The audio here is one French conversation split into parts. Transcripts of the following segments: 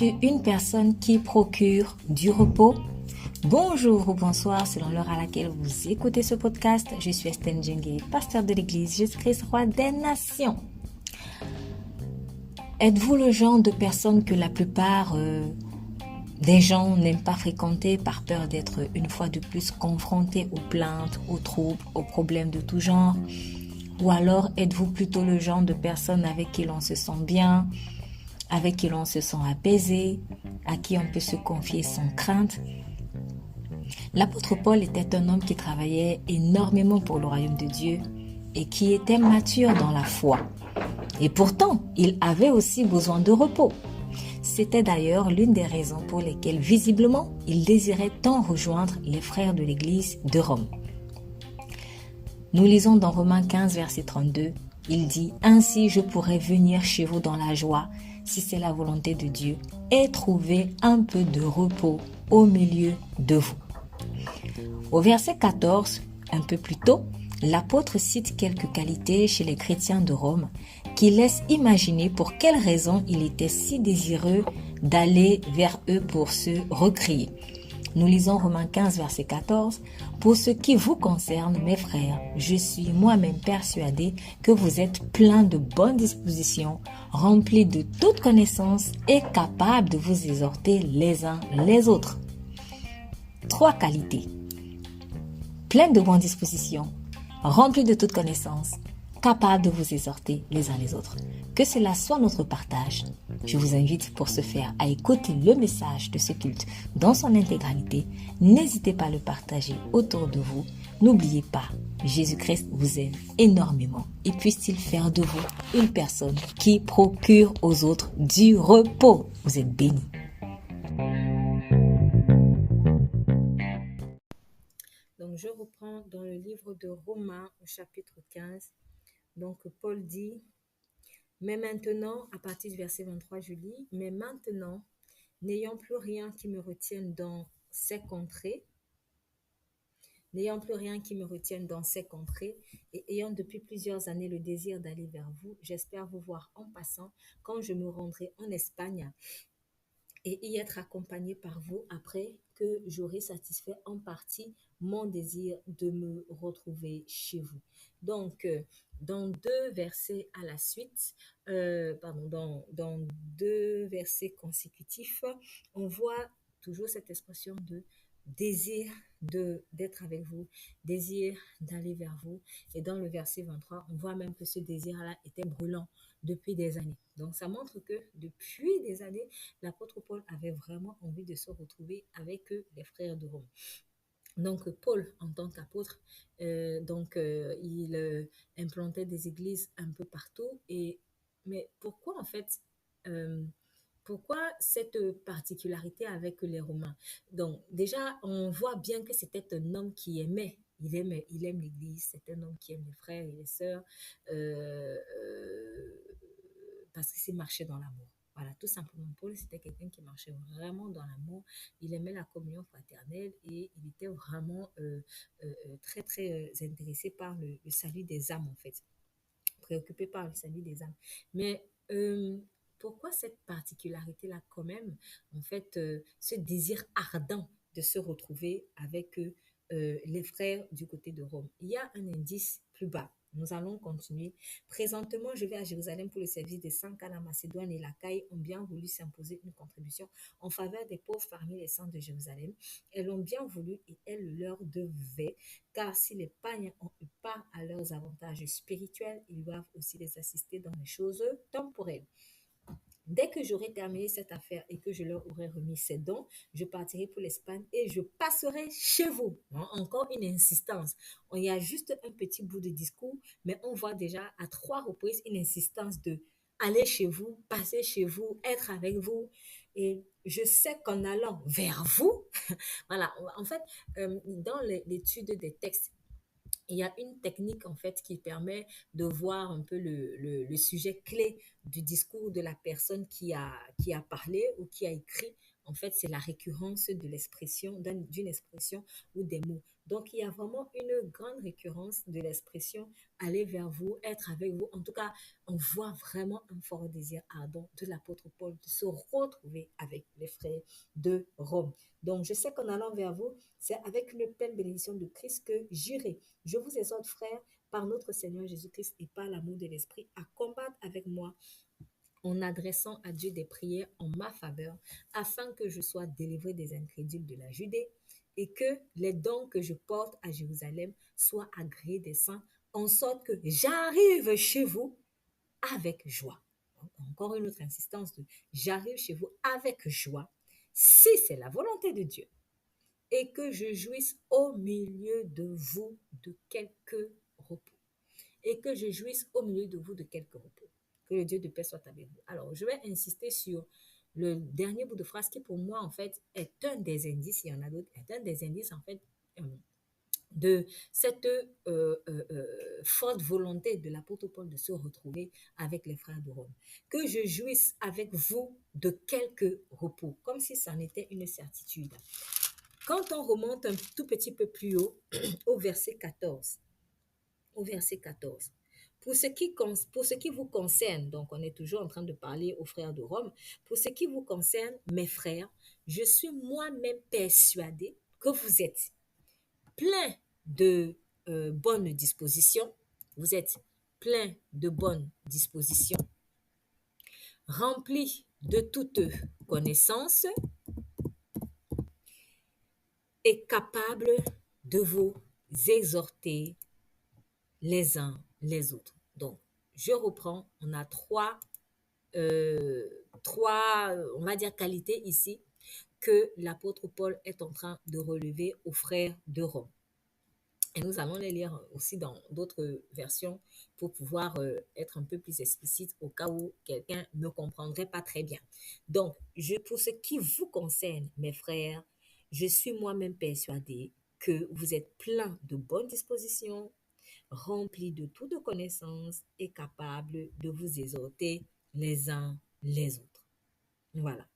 Es-tu une personne qui procure du repos? Bonjour ou bonsoir selon l'heure à laquelle vous écoutez ce podcast. Je suis Estelle Njenge, pasteur de l'église Jésus-Christ, roi des nations. Êtes-vous le genre de personne que la plupart des gens n'aiment pas fréquenter par peur d'être une fois de plus confrontés aux plaintes, aux troubles, aux problèmes de tout genre? Ou alors êtes-vous plutôt le genre de personne avec qui l'on se sent bien, avec qui l'on se sent apaisé, à qui on peut se confier sans crainte? L'apôtre Paul était un homme qui travaillait énormément pour le royaume de Dieu et qui était mature dans la foi. Et pourtant, il avait aussi besoin de repos. C'était d'ailleurs l'une des raisons pour lesquelles, visiblement, il désirait tant rejoindre les frères de l'église de Rome. Nous lisons dans Romains 15, verset 32, il dit « Ainsi je pourrai venir chez vous dans la joie, si c'est la volonté de Dieu, et trouver un peu de repos au milieu de vous. » Au verset 14, un peu plus tôt, l'apôtre cite quelques qualités chez les chrétiens de Rome qui laissent imaginer pour quelles raisons il était si désireux d'aller vers eux pour se recréer. Nous lisons Romains 15, verset 14. « Pour ce qui vous concerne, mes frères, je suis moi-même persuadé que vous êtes pleins de bonnes dispositions, remplis de toute connaissance et capables de vous exhorter les uns les autres. » Trois qualités. Plein de bonnes dispositions, rempli de toute connaissance, capable de vous exhorter les uns les autres. Que cela soit notre partage. Je vous invite pour ce faire à écouter le message de ce culte dans son intégralité. N'hésitez pas à le partager autour de vous. N'oubliez pas, Jésus-Christ vous aime énormément et puisse-t-il faire de vous une personne qui procure aux autres du repos. Vous êtes bénis. Donc, je reprends dans le livre de Romains au chapitre 15. Donc, Paul dit, « Mais maintenant, à partir du verset 23, je lis, « Mais maintenant, n'ayant plus rien qui me retienne dans ces contrées, et ayant depuis plusieurs années le désir d'aller vers vous, j'espère vous voir en passant quand je me rendrai en Espagne et y être accompagné par vous après que j'aurai satisfait en partie mon désir de me retrouver chez vous. » Donc, dans deux versets à la suite, dans deux versets consécutifs, on voit toujours cette expression de désir d'être avec vous, désir d'aller vers vous. Et dans le verset 23, on voit même que ce désir-là était brûlant depuis des années. Donc, ça montre que depuis des années, l'apôtre Paul avait vraiment envie de se retrouver avec les frères de Rome. Donc, Paul, en tant qu'apôtre, il implantait des églises un peu partout. Mais pourquoi, en fait, pourquoi cette particularité avec les Romains? Donc, déjà, on voit bien que c'était un homme qui il aime l'église, c'est un homme qui aime les frères et les sœurs, parce qu'il marchait dans l'amour. Voilà, tout simplement, Paul, c'était quelqu'un qui marchait vraiment dans l'amour. Il aimait la communion fraternelle et il était vraiment très, très intéressé par le salut des âmes, en fait. Préoccupé par le salut des âmes. Mais pourquoi cette particularité-là, quand même, en fait, ce désir ardent de se retrouver avec les frères du côté de Rome? Il y a un indice plus bas. Nous allons continuer. Présentement, je vais à Jérusalem pour le service des saints, car la Macédoine et l'Achaïe ont bien voulu s'imposer une contribution en faveur des pauvres parmi les saints de Jérusalem. Elles l'ont bien voulu et elles leur devaient, car si les païens ont eu part à leurs avantages spirituels, ils doivent aussi les assister dans les choses temporelles. Dès que j'aurai terminé cette affaire et que je leur aurai remis ces dons, je partirai pour l'Espagne et je passerai chez vous. Encore une insistance. Il y a juste un petit bout de discours, mais on voit déjà à 3 reprises une insistance de aller chez vous, passer chez vous, être avec vous. Et je sais qu'en allant vers vous, voilà, en fait, dans l'étude des textes, il y a une technique en fait qui permet de voir un peu le sujet clé du discours de la personne qui a parlé ou qui a écrit en fait, c'est la récurrence de l'expression, d'une expression ou des mots. Donc, il y a vraiment une grande récurrence de l'expression aller vers vous, être avec vous. En tout cas, on voit vraiment un fort désir ardent de l'apôtre Paul de se retrouver avec les frères de Rome. Donc, je sais qu'en allant vers vous, c'est avec une pleine bénédiction de Christ que j'irai. Je vous exhorte, frères, par notre Seigneur Jésus-Christ et par l'amour de l'Esprit, à combattre avec moi en adressant à Dieu des prières en ma faveur, afin que je sois délivré des incrédules de la Judée et que les dons que je porte à Jérusalem soient agréés des saints, en sorte que j'arrive chez vous avec joie. Encore une autre insistance de j'arrive chez vous avec joie, si c'est la volonté de Dieu, et que je jouisse au milieu de vous de quelques repos. Et que je jouisse au milieu de vous de quelques repos. Que le Dieu de paix soit avec vous. Alors, je vais insister sur le dernier bout de phrase qui, pour moi, en fait, est un des indices, il y en a d'autres, est un des indices, en fait, de cette forte volonté de l'apôtre Paul de se retrouver avec les frères de Rome. Que je jouisse avec vous de quelques repos, comme si ça en était une certitude. Quand on remonte un tout petit peu plus haut, au verset 14, Pour ce qui vous concerne, donc on est toujours en train de parler aux frères de Rome, pour ce qui vous concerne, mes frères, je suis moi-même persuadé que vous êtes plein de bonnes dispositions, vous êtes plein de bonnes dispositions, remplis de toute connaissance et capable de vous exhorter les uns les autres. Donc, je reprends, on a on va dire, qualités ici que l'apôtre Paul est en train de relever aux frères de Rome. Et nous allons les lire aussi dans d'autres versions pour pouvoir être un peu plus explicite au cas où quelqu'un ne comprendrait pas très bien. Donc, pour ce qui vous concerne, mes frères, je suis moi-même persuadé que vous êtes plein de bonnes dispositions, remplis de toute connaissance et capables de vous exhorter les uns les autres. Voilà.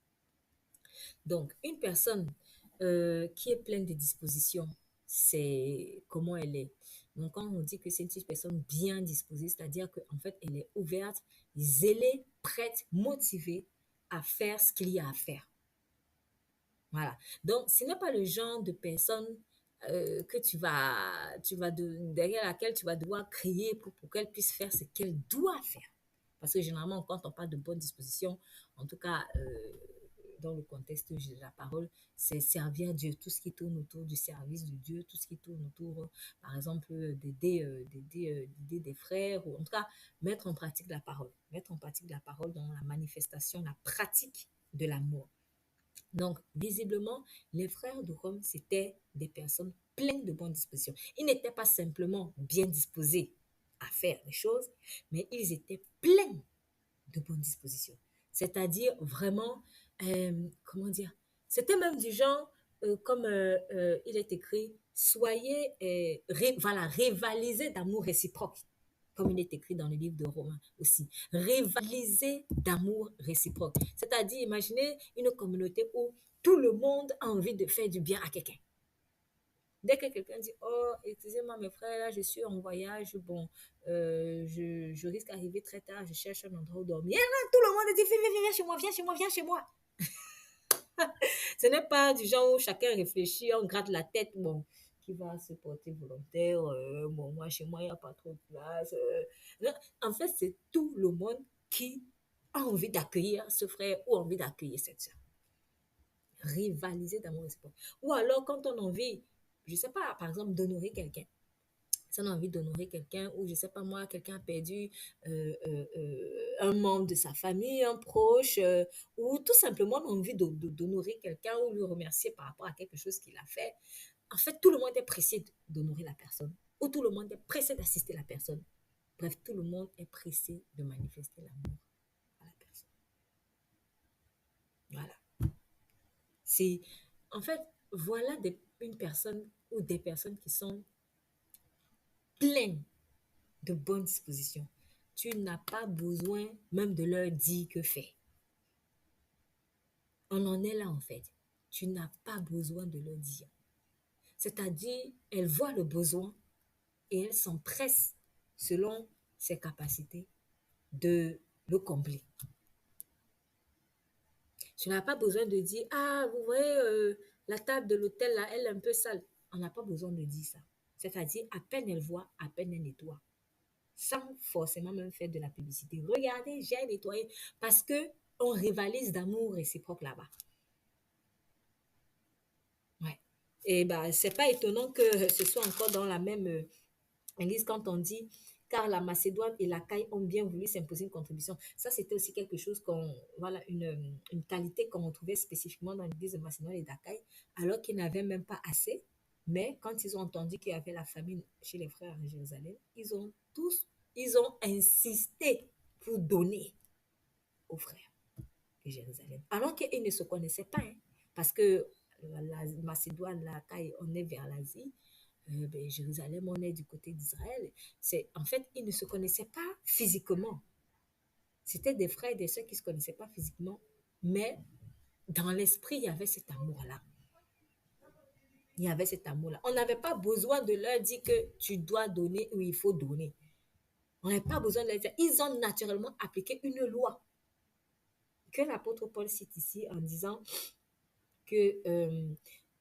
Donc, une personne qui est pleine de dispositions, c'est comment elle est. Donc, quand on dit que c'est une personne bien disposée, c'est-à-dire qu'en fait, elle est ouverte, zélée, prête, motivée à faire ce qu'il y a à faire. Voilà. Donc, ce n'est pas le genre de personne que derrière laquelle tu vas devoir crier pour qu'elle puisse faire ce qu'elle doit faire. Parce que généralement, quand on parle de bonne disposition, en tout cas, dans le contexte de la parole, c'est servir Dieu, tout ce qui tourne autour du service de Dieu, tout ce qui tourne autour, par exemple, d'aider des frères, ou en tout cas, mettre en pratique la parole. Mettre en pratique la parole dans la manifestation, la pratique de l'amour. Donc, visiblement, les frères de Rome, c'était des personnes pleines de bonnes dispositions. Ils n'étaient pas simplement bien disposés à faire les choses, mais ils étaient pleins de bonnes dispositions. C'est-à-dire vraiment, comment dire, c'était même du genre, comme il est écrit, soyez, voilà, rivalisez d'amour réciproque, comme il est écrit dans le livre de Romains aussi. Rivaliser d'amour réciproque. C'est-à-dire, imaginez une communauté où tout le monde a envie de faire du bien à quelqu'un. Dès que quelqu'un dit, oh, excusez-moi, mes frères, là, je suis en voyage, bon, je risque d'arriver très tard, je cherche un endroit où dormir. Et là, tout le monde dit, viens chez moi, viens chez moi, viens chez moi. Ce n'est pas du genre où chacun réfléchit, on gratte la tête, bon, qui va se porter volontaire, bon, moi, chez moi, il n'y a pas trop de place. Non, en fait, c'est tout le monde qui a envie d'accueillir ce frère ou envie d'accueillir cette soeur. Rivaliser d'amour réciproque. Ou alors, quand on a envie, je ne sais pas, par exemple, d'honorer quelqu'un, si on a envie d'honorer quelqu'un, ou je ne sais pas moi, quelqu'un a perdu un membre de sa famille, un proche, ou tout simplement on a envie d'honorer quelqu'un ou lui remercier par rapport à quelque chose qu'il a fait. En fait, tout le monde est pressé d'honorer la personne, ou tout le monde est pressé d'assister la personne. Bref, tout le monde est pressé de manifester l'amour à la personne. Voilà. C'est, en fait, voilà une personne ou des personnes qui sont pleines de bonnes dispositions. Tu n'as pas besoin même de leur dire que faire. On en est là en fait. Tu n'as pas besoin de le dire. C'est-à-dire, elle voit le besoin et elle s'empresse selon ses capacités de le combler. Tu n'as pas besoin de dire, ah, vous voyez, la table de l'hôtel, là, elle est un peu sale. On n'a pas besoin de dire ça. C'est-à-dire, à peine elle voit, à peine elle nettoie. Sans forcément même faire de la publicité. Regardez, j'ai nettoyé. Parce que on rivalise d'amour réciproque là-bas. Ouais. Et bah, c'est pas étonnant que ce soit encore dans la même église quand on dit car la Macédoine et l'Achaïe ont bien voulu s'imposer une contribution. Ça, c'était aussi quelque chose voilà, une qualité qu'on retrouvait spécifiquement dans l'église de Macédoine et d'Achaïe, alors qu'ils n'avaient même pas assez. Mais quand ils ont entendu qu'il y avait la famine chez les frères à Jérusalem, ils ont insisté pour donner aux frères de Jérusalem. Alors qu'ils ne se connaissaient pas, hein, parce que la Macédoine, l'Achaïe, on est vers l'Asie, Jérusalem, on est du côté d'Israël. En fait, ils ne se connaissaient pas physiquement. C'était des frères et des sœurs qui ne se connaissaient pas physiquement, mais dans l'esprit, il y avait cet amour-là. Il y avait cet amour-là. On n'avait pas besoin de leur dire que tu dois donner ou il faut donner. On n'avait pas besoin de leur dire. Ils ont naturellement appliqué une loi que l'apôtre Paul cite ici en disant que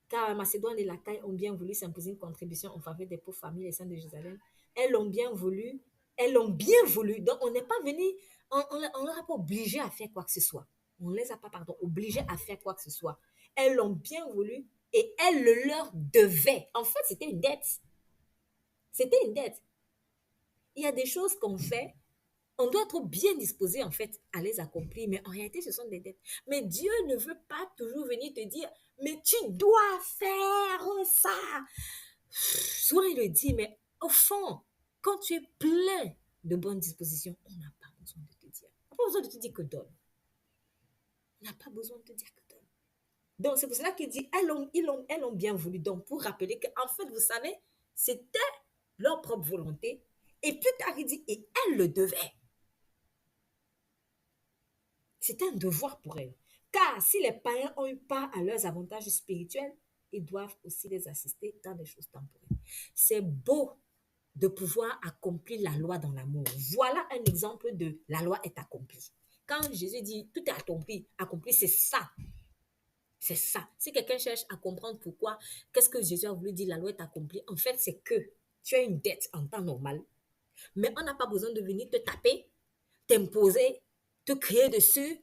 car la Macédoine et l'Achaïe ont bien voulu s'imposer une contribution en faveur des pauvres familles et saints de Jérusalem. Elles l'ont bien voulu. Elles l'ont bien voulu. Donc, on n'est pas venu, on ne leur a pas obligé à faire quoi que ce soit. On ne les a pas, pardon, obligés à faire quoi que ce soit. Elles l'ont bien voulu et elles le leur devaient. En fait, c'était une dette. C'était une dette. Il y a des choses qu'on fait, on doit être bien disposé en fait à les accomplir, mais en réalité, ce sont des dettes. Mais Dieu ne veut pas toujours venir te dire, mais tu dois faire ça. Souvent, il le dit, mais au fond, quand tu es plein de bonnes dispositions, on n'a pas besoin de te dire. On n'a pas besoin de te dire que donne. On n'a pas besoin de te dire que donne. Donc, c'est pour cela qu'il dit, elles ont bien voulu. Donc, pour rappeler qu'en fait, vous savez, c'était leur propre volonté. Et plus tard, il dit, et elles le devaient. C'était un devoir pour elles. Car si les païens ont eu part à leurs avantages spirituels, ils doivent aussi les assister dans des choses temporelles. C'est beau de pouvoir accomplir la loi dans l'amour. Voilà un exemple de la loi est accomplie. Quand Jésus dit tout est accompli, c'est ça. C'est ça. Si quelqu'un cherche à comprendre pourquoi, qu'est-ce que Jésus a voulu dire la loi est accomplie, en fait, c'est que tu as une dette en temps normal, mais on n'a pas besoin de venir te taper, t'imposer, te crier dessus,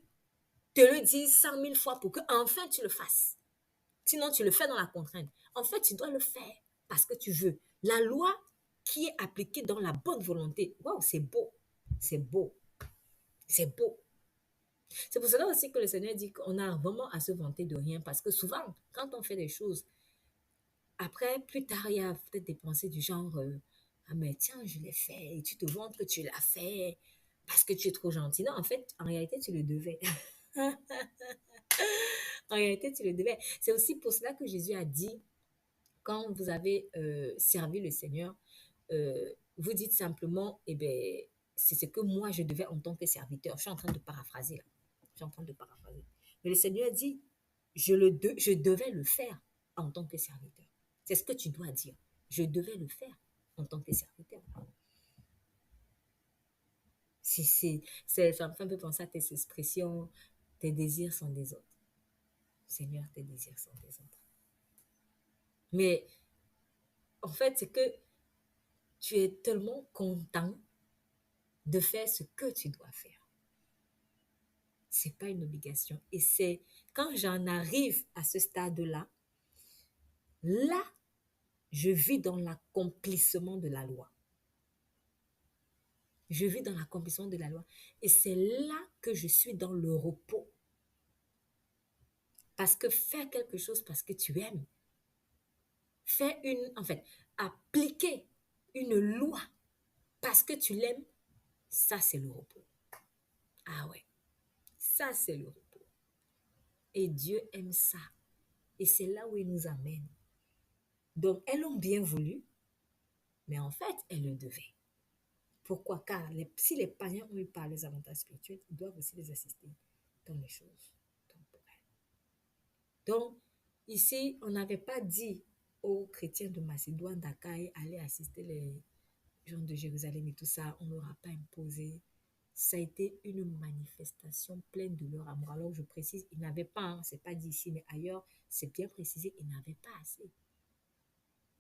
te le dire 100 000 fois pour que enfin tu le fasses. Sinon, tu le fais dans la contrainte. En fait, tu dois le faire parce que tu veux. La loi qui est appliquée dans la bonne volonté. Waouh, c'est beau. C'est beau. C'est beau. C'est pour cela aussi que le Seigneur dit qu'on a vraiment à se vanter de rien parce que souvent, quand on fait des choses, après, plus tard, il y a peut-être des pensées du genre ah, mais tiens, je l'ai fait et tu te vantes que tu l'as fait parce que tu es trop gentil. Non, en fait, en réalité, tu le devais. En réalité, tu le devais. C'est aussi pour cela que Jésus a dit quand vous avez servi le Seigneur, vous dites simplement, eh bien, c'est ce que moi je devais en tant que serviteur. Je suis en train de paraphraser là. Je suis en train de paraphraser. Mais le Seigneur dit, je devais le faire en tant que serviteur. C'est ce que tu dois dire. Je devais le faire en tant que serviteur. Ça me fait un peu penser à tes expressions, tes désirs sont des autres. Seigneur, tes désirs sont des autres. Mais en fait, c'est que tu es tellement content de faire ce que tu dois faire. C'est pas une obligation. Et c'est quand j'en arrive à ce stade-là, là, je vis dans l'accomplissement de la loi. Je vis dans l'accomplissement de la loi. Et c'est là que je suis dans le repos. Parce que faire quelque chose parce que tu aimes, appliquer une loi parce que tu l'aimes, ça c'est le repos. Ah ouais, ça c'est le repos. Et Dieu aime ça. Et c'est là où il nous amène. Donc, elles l'ont bien voulu, mais en fait, elles le devaient. Pourquoi? Car si les païens ont eu par les avantages spirituels, ils doivent aussi les assister dans les choses temporelles. Donc, ici, on n'avait pas dit aux chrétiens de Macédoine, d'Achaïe, aller assister les gens de Jérusalem et tout ça. On ne leur a pas imposé. Ça a été une manifestation pleine de leur amour. Alors, je précise, ils n'avaient pas, hein, c'est pas dit ici, mais ailleurs, c'est bien précisé, ils n'avaient pas assez.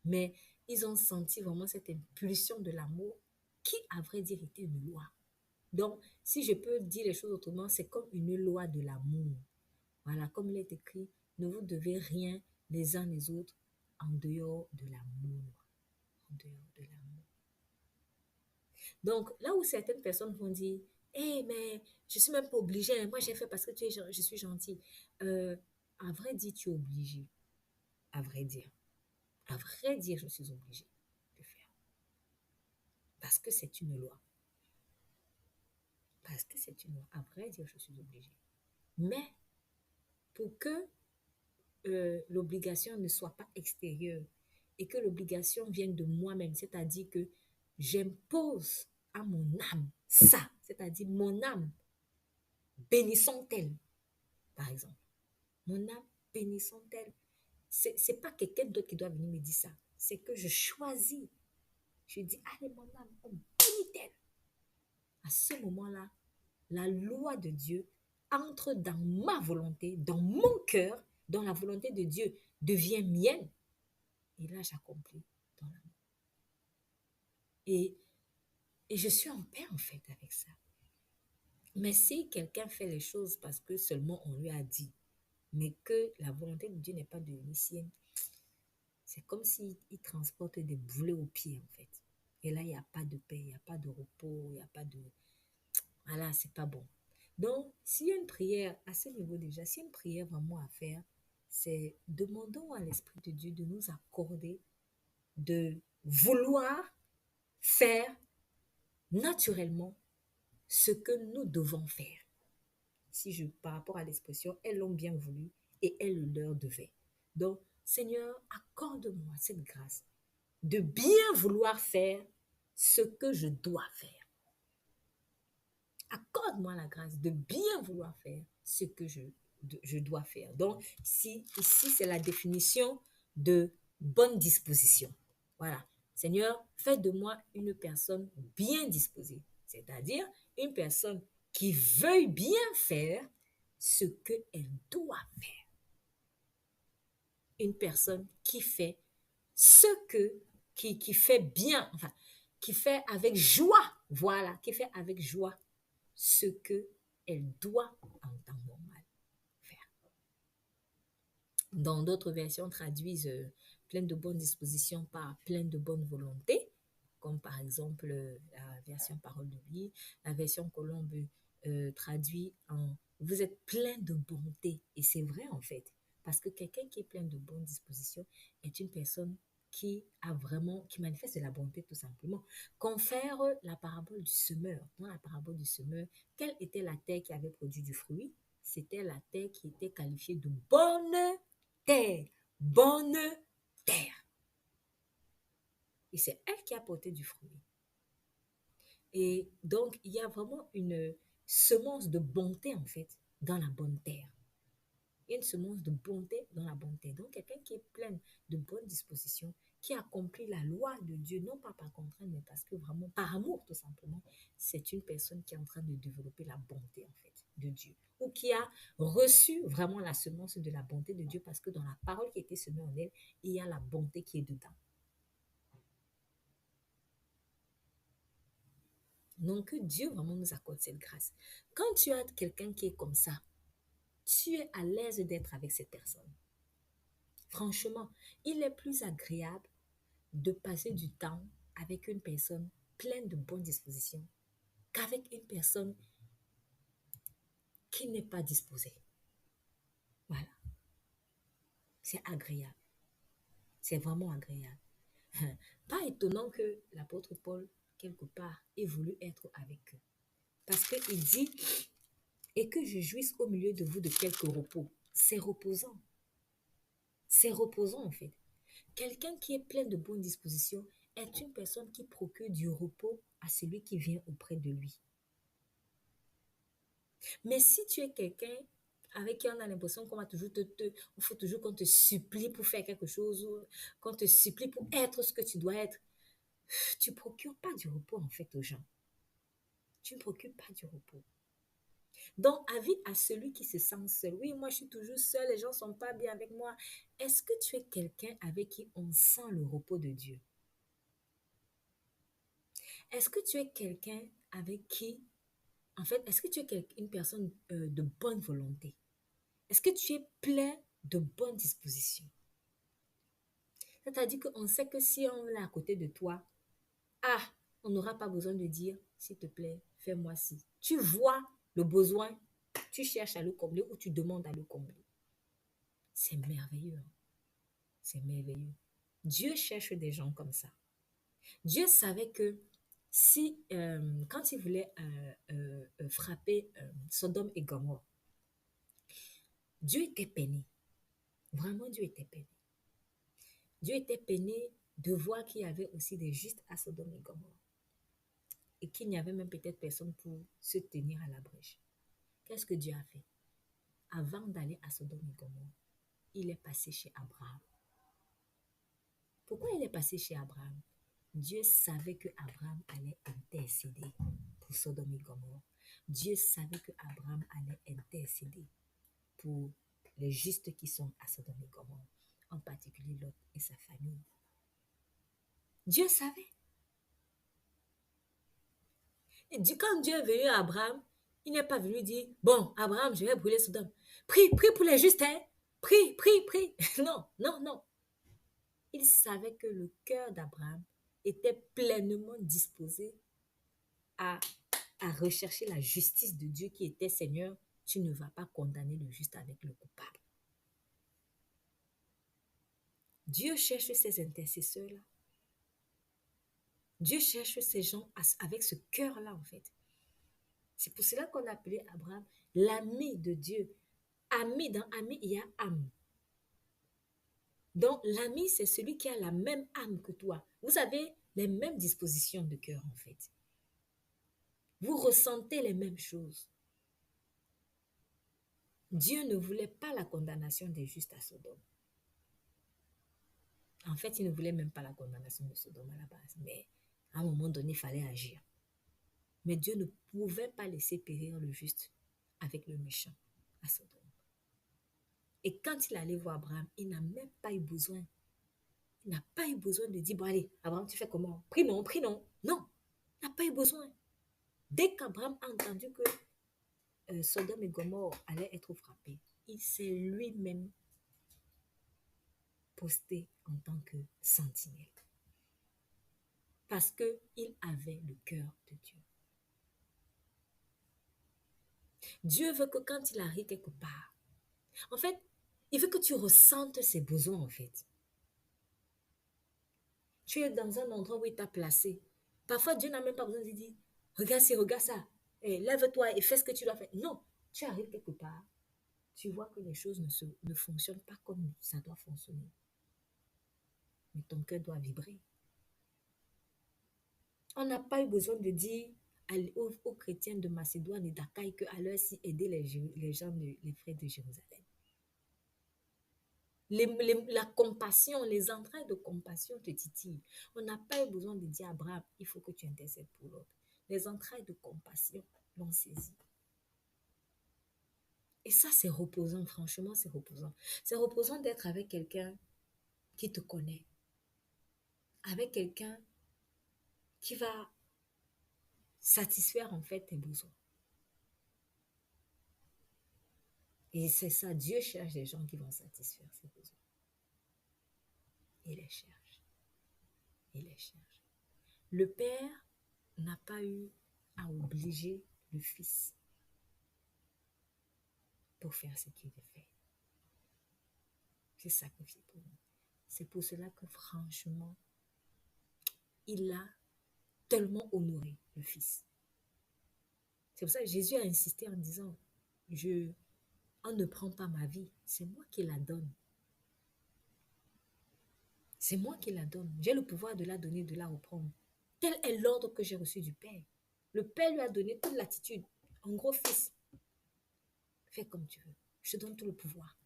Mais ils ont senti vraiment cette impulsion de l'amour qui, à vrai dire, était une loi. Donc, si je peux dire les choses autrement, c'est comme une loi de l'amour. Voilà, comme il est écrit, ne vous devez rien les uns les autres en dehors de l'amour. En dehors de l'amour. Donc, là où certaines personnes vont dire, hé, mais je suis même pas obligée, hein, moi j'ai fait parce que je suis gentille. Euh, à vrai dire, tu es obligé. À vrai dire. À vrai dire, je suis obligée de faire. Parce que c'est une loi. Parce que c'est une loi. À vrai dire, je suis obligée. Mais pour que l'obligation ne soit pas extérieure et que l'obligation vienne de moi-même, c'est-à-dire que j'impose à mon âme ça, c'est-à-dire mon âme bénissant-elle, par exemple. Mon âme bénissant-elle. C'est pas quelqu'un d'autre qui doit venir me dire ça. C'est que je choisis. Je dis, allez, mon âme, on bénit-elle. À ce moment-là, la loi de Dieu entre dans ma volonté, dans mon cœur, dans la volonté de Dieu devient mienne. Et là, j'accomplis dans l'amour. Et, et je suis en paix, en fait, avec ça. Mais si quelqu'un fait les choses parce que seulement on lui a dit, mais que la volonté de Dieu n'est pas devenue sienne, c'est comme s'il transporte des boulets aux pieds, en fait. Et là, il n'y a pas de paix, il n'y a pas de repos, il n'y a pas de... Voilà, c'est pas bon. Donc, s'il y a une prière à ce niveau déjà, s'il y a une prière vraiment à faire, c'est demandons à l'Esprit de Dieu de nous accorder de vouloir faire naturellement ce que nous devons faire. Si je, par rapport à l'expression, elles l'ont bien voulu et elles le leur devaient. Donc, Seigneur, accorde-moi cette grâce de bien vouloir faire ce que je dois faire. Accorde-moi la grâce de bien vouloir faire ce que je dois faire. Donc, si, ici, c'est la définition de bonne disposition. Voilà. Seigneur, fais de moi une personne bien disposée, c'est-à-dire une personne qui veuille bien faire ce qu'elle doit faire. Une personne qui fait ce que, qui fait bien, enfin, qui fait avec joie, voilà, qui fait avec joie ce que elle doit en temps normal faire. Dans d'autres versions traduisent plein de bonnes dispositions par plein de bonnes volontés, comme par exemple la version Parole de vie, la version Colombe traduit en vous êtes plein de bonté. Et c'est vrai en fait, parce que quelqu'un qui est plein de bonnes dispositions est une personne qui a vraiment, qui manifeste de la bonté tout simplement. Confère la parabole du semeur. Dans la parabole du semeur, quelle était la terre qui avait produit du fruit? C'était la terre qui était qualifiée de bonne terre. Bonne terre. Et c'est elle qui a porté du fruit. Et donc, il y a vraiment une semence de bonté, en fait, dans la bonne terre. Il y a une semence de bonté dans la bonté. Donc, quelqu'un qui est plein de bonnes dispositions, qui accomplit la loi de Dieu, non pas par contrainte, mais parce que vraiment, par amour, tout simplement, c'est une personne qui est en train de développer la bonté, en fait, de Dieu. Ou qui a reçu vraiment la semence de la bonté de Dieu, parce que dans la parole qui a été semée en elle, il y a la bonté qui est dedans. Donc, que Dieu vraiment nous accorde cette grâce. Quand tu as quelqu'un qui est comme ça, tu es à l'aise d'être avec cette personne. Franchement, il est plus agréable de passer du temps avec une personne pleine de bonnes dispositions qu'avec une personne qui n'est pas disposée. Voilà, c'est agréable. C'est vraiment agréable. Pas étonnant que l'apôtre Paul, quelque part, ait voulu être avec eux. Parce qu'il dit, et que je jouisse au milieu de vous de quelques repos. C'est reposant. C'est reposant en fait. Quelqu'un qui est plein de bonnes dispositions est une personne qui procure du repos à celui qui vient auprès de lui. Mais si tu es quelqu'un avec qui on a l'impression qu'on va toujours il faut toujours qu'on te supplie pour faire quelque chose, ou qu'on te supplie pour être ce que tu dois être. Tu ne procures pas du repos en fait aux gens. Tu ne procures pas du repos. Donc, avis à celui qui se sent seul. Oui, moi je suis toujours seul, les gens ne sont pas bien avec moi. Est-ce que tu es quelqu'un avec qui on sent le repos de Dieu? Est-ce que tu es quelqu'un avec qui, en fait, est-ce que tu es une personne de bonne volonté? Est-ce que tu es plein de bonnes dispositions? C'est-à-dire qu'on sait que si on est à côté de toi, ah, on n'aura pas besoin de dire, s'il te plaît, fais-moi ci. Tu vois le besoin, tu cherches à le combler ou tu demandes à le combler. C'est merveilleux. Hein. C'est merveilleux. Dieu cherche des gens comme ça. Dieu savait que si, quand il voulait frapper Sodome et Gomorrhe, Dieu était peiné. Vraiment, Dieu était peiné. Dieu était peiné de voir qu'il y avait aussi des justes à Sodome et Gomorrhe. Et qu'il n'y avait même peut-être personne pour se tenir à la brèche. Qu'est-ce que Dieu a fait? Avant d'aller à Sodome et Gomorrhe, il est passé chez Abraham. Pourquoi il est passé chez Abraham? Dieu savait que Abraham allait intercéder pour Sodome et Gomorrhe. Dieu savait que Abraham allait intercéder pour les justes qui sont à Sodome et Gomorrhe, en particulier Lot et sa famille. Dieu savait. Et quand Dieu est venu à Abraham, il n'est pas venu dire, bon, Abraham, je vais brûler Sodome. Prie pour les justes, hein? Prie. Non, non, non. Il savait que le cœur d'Abraham était pleinement disposé à rechercher la justice de Dieu qui était Seigneur. Tu ne vas pas condamner le juste avec le coupable. Dieu cherche ces intercesseurs-là. Dieu cherche ces gens avec ce cœur-là, en fait. C'est pour cela qu'on a appelé Abraham l'ami de Dieu. Ami, dans ami, il y a âme. Donc, l'ami, c'est celui qui a la même âme que toi. Vous avez les mêmes dispositions de cœur, en fait. Vous ressentez les mêmes choses. Dieu ne voulait pas la condamnation des justes à Sodome. En fait, il ne voulait même pas la condamnation de Sodome à la base. Mais à un moment donné, il fallait agir. Mais Dieu ne pouvait pas laisser périr le juste avec le méchant à Sodome. Et quand il allait voir Abraham, il n'a même pas eu besoin. Il n'a pas eu besoin de dire, bon allez, Abraham, tu fais comment? Prie non. Non, il n'a pas eu besoin. Dès qu'Abraham a entendu que Sodome et Gomorrhe allaient être frappés, il s'est lui-même posté en tant que sentinelle. Parce qu'il avait le cœur de Dieu. Dieu veut que quand il arrive quelque part, en fait, il veut que tu ressentes ses besoins, en fait. Tu es dans un endroit où il t'a placé. Parfois, Dieu n'a même pas besoin de dire, regarde ça, lève-toi et fais ce que tu dois faire. Non, tu arrives quelque part, tu vois que les choses ne fonctionnent pas comme ça doit fonctionner. Mais ton cœur doit vibrer. On n'a pas eu besoin de dire aux chrétiens de Macédoine et d'Achaïe qu'à leur si aider les gens, les frères de Jérusalem. La compassion, les entrailles de compassion te titillent. On n'a pas eu besoin de dire à Abraham, il faut que tu intercèdes pour l'autre. Les entrailles de compassion l'ont saisi. Et ça, c'est reposant, franchement, c'est reposant. C'est reposant d'être avec quelqu'un qui te connaît. Avec quelqu'un qui va satisfaire en fait tes besoins. Et c'est ça, Dieu cherche des gens qui vont satisfaire ses besoins. Il les cherche. Il les cherche. Le Père n'a pas eu à obliger le Fils pour faire ce qu'il veut faire. C'est sacrifié pour nous. C'est pour cela que franchement, il a tellement honoré le Fils. C'est pour ça que Jésus a insisté en disant, on ne prend pas ma vie, c'est moi qui la donne. C'est moi qui la donne. J'ai le pouvoir de la donner, de la reprendre. Tel est l'ordre que j'ai reçu du Père. Le Père lui a donné toute l'attitude. En gros, fils, fais comme tu veux. Je te donne tout le pouvoir.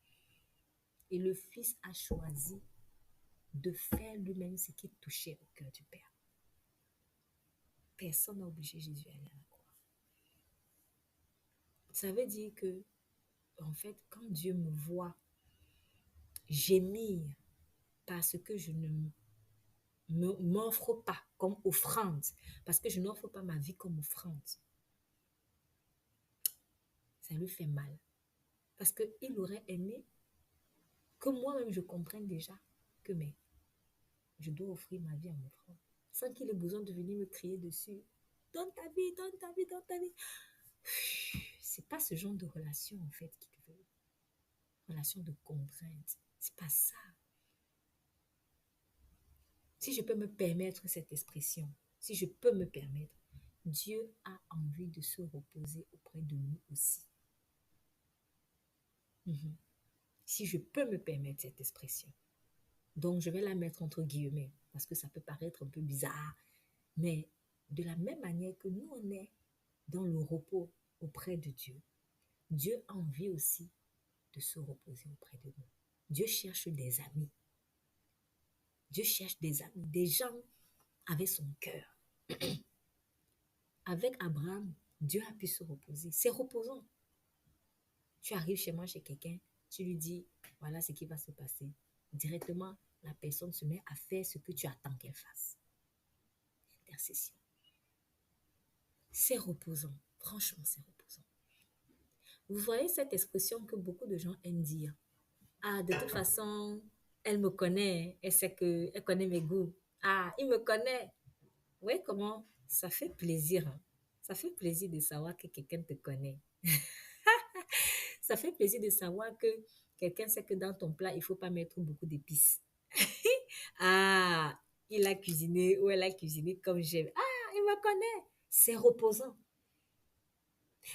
Et le Fils a choisi de faire lui-même ce qui touchait au cœur du Père. Personne n'a obligé Jésus à aller à la croix. Ça veut dire que, en fait, quand Dieu me voit gémir parce que je ne m'offre pas comme offrande, parce que je n'offre pas ma vie comme offrande, ça lui fait mal. Parce qu'il aurait aimé que moi-même je comprenne déjà que mais je dois offrir ma vie en offrande, sans qu'il ait besoin de venir me crier dessus. Donne ta vie, donne ta vie, donne ta vie. C'est pas ce genre de relation en fait qu'il veut. Relation de contrainte. C'est pas ça. Si je peux me permettre cette expression, si je peux me permettre, Dieu a envie de se reposer auprès de nous aussi. Si je peux me permettre cette expression. Donc, je vais la mettre entre guillemets, parce que ça peut paraître un peu bizarre. Mais de la même manière que nous, on est dans le repos auprès de Dieu, Dieu a envie aussi de se reposer auprès de nous. Dieu cherche des amis. Dieu cherche des amis, des gens avec son cœur. Avec Abraham, Dieu a pu se reposer. C'est reposant. Tu arrives chez moi, chez quelqu'un, tu lui dis, voilà ce qui va se passer. Directement, la personne se met à faire ce que tu attends qu'elle fasse. Intercession. C'est reposant. Franchement, c'est reposant. Vous voyez cette expression que beaucoup de gens aiment dire. Ah, de toute façon, elle me connaît. Elle sait qu'elle connaît mes goûts. Ah, il me connaît. Vous voyez comment ça fait plaisir. Hein? Ça fait plaisir de savoir que quelqu'un te connaît. Ça fait plaisir de savoir que quelqu'un sait que dans ton plat, il ne faut pas mettre beaucoup d'épices. Ah, il a cuisiné ou elle a cuisiné comme j'aime. Ah, il me connaît. C'est reposant.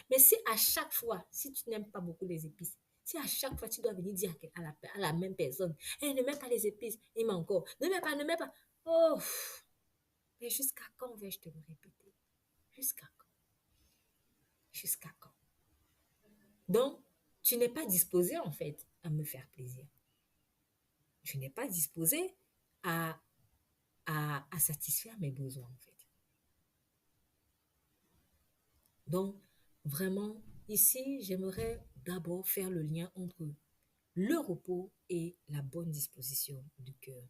Mais si à chaque fois, si tu n'aimes pas beaucoup les épices, si à chaque fois tu dois venir dire à la même personne, hey, ne mets pas les épices, il m'a encore, ne mets pas, ne mets pas. Oh, mais jusqu'à quand vais-je te le répéter? Jusqu'à quand? Jusqu'à quand? Donc, tu n'es pas disposé en fait à me faire plaisir. Tu n'es pas disposé à, à satisfaire mes besoins en fait. Donc, vraiment, ici, j'aimerais d'abord faire le lien entre le repos et la bonne disposition du cœur.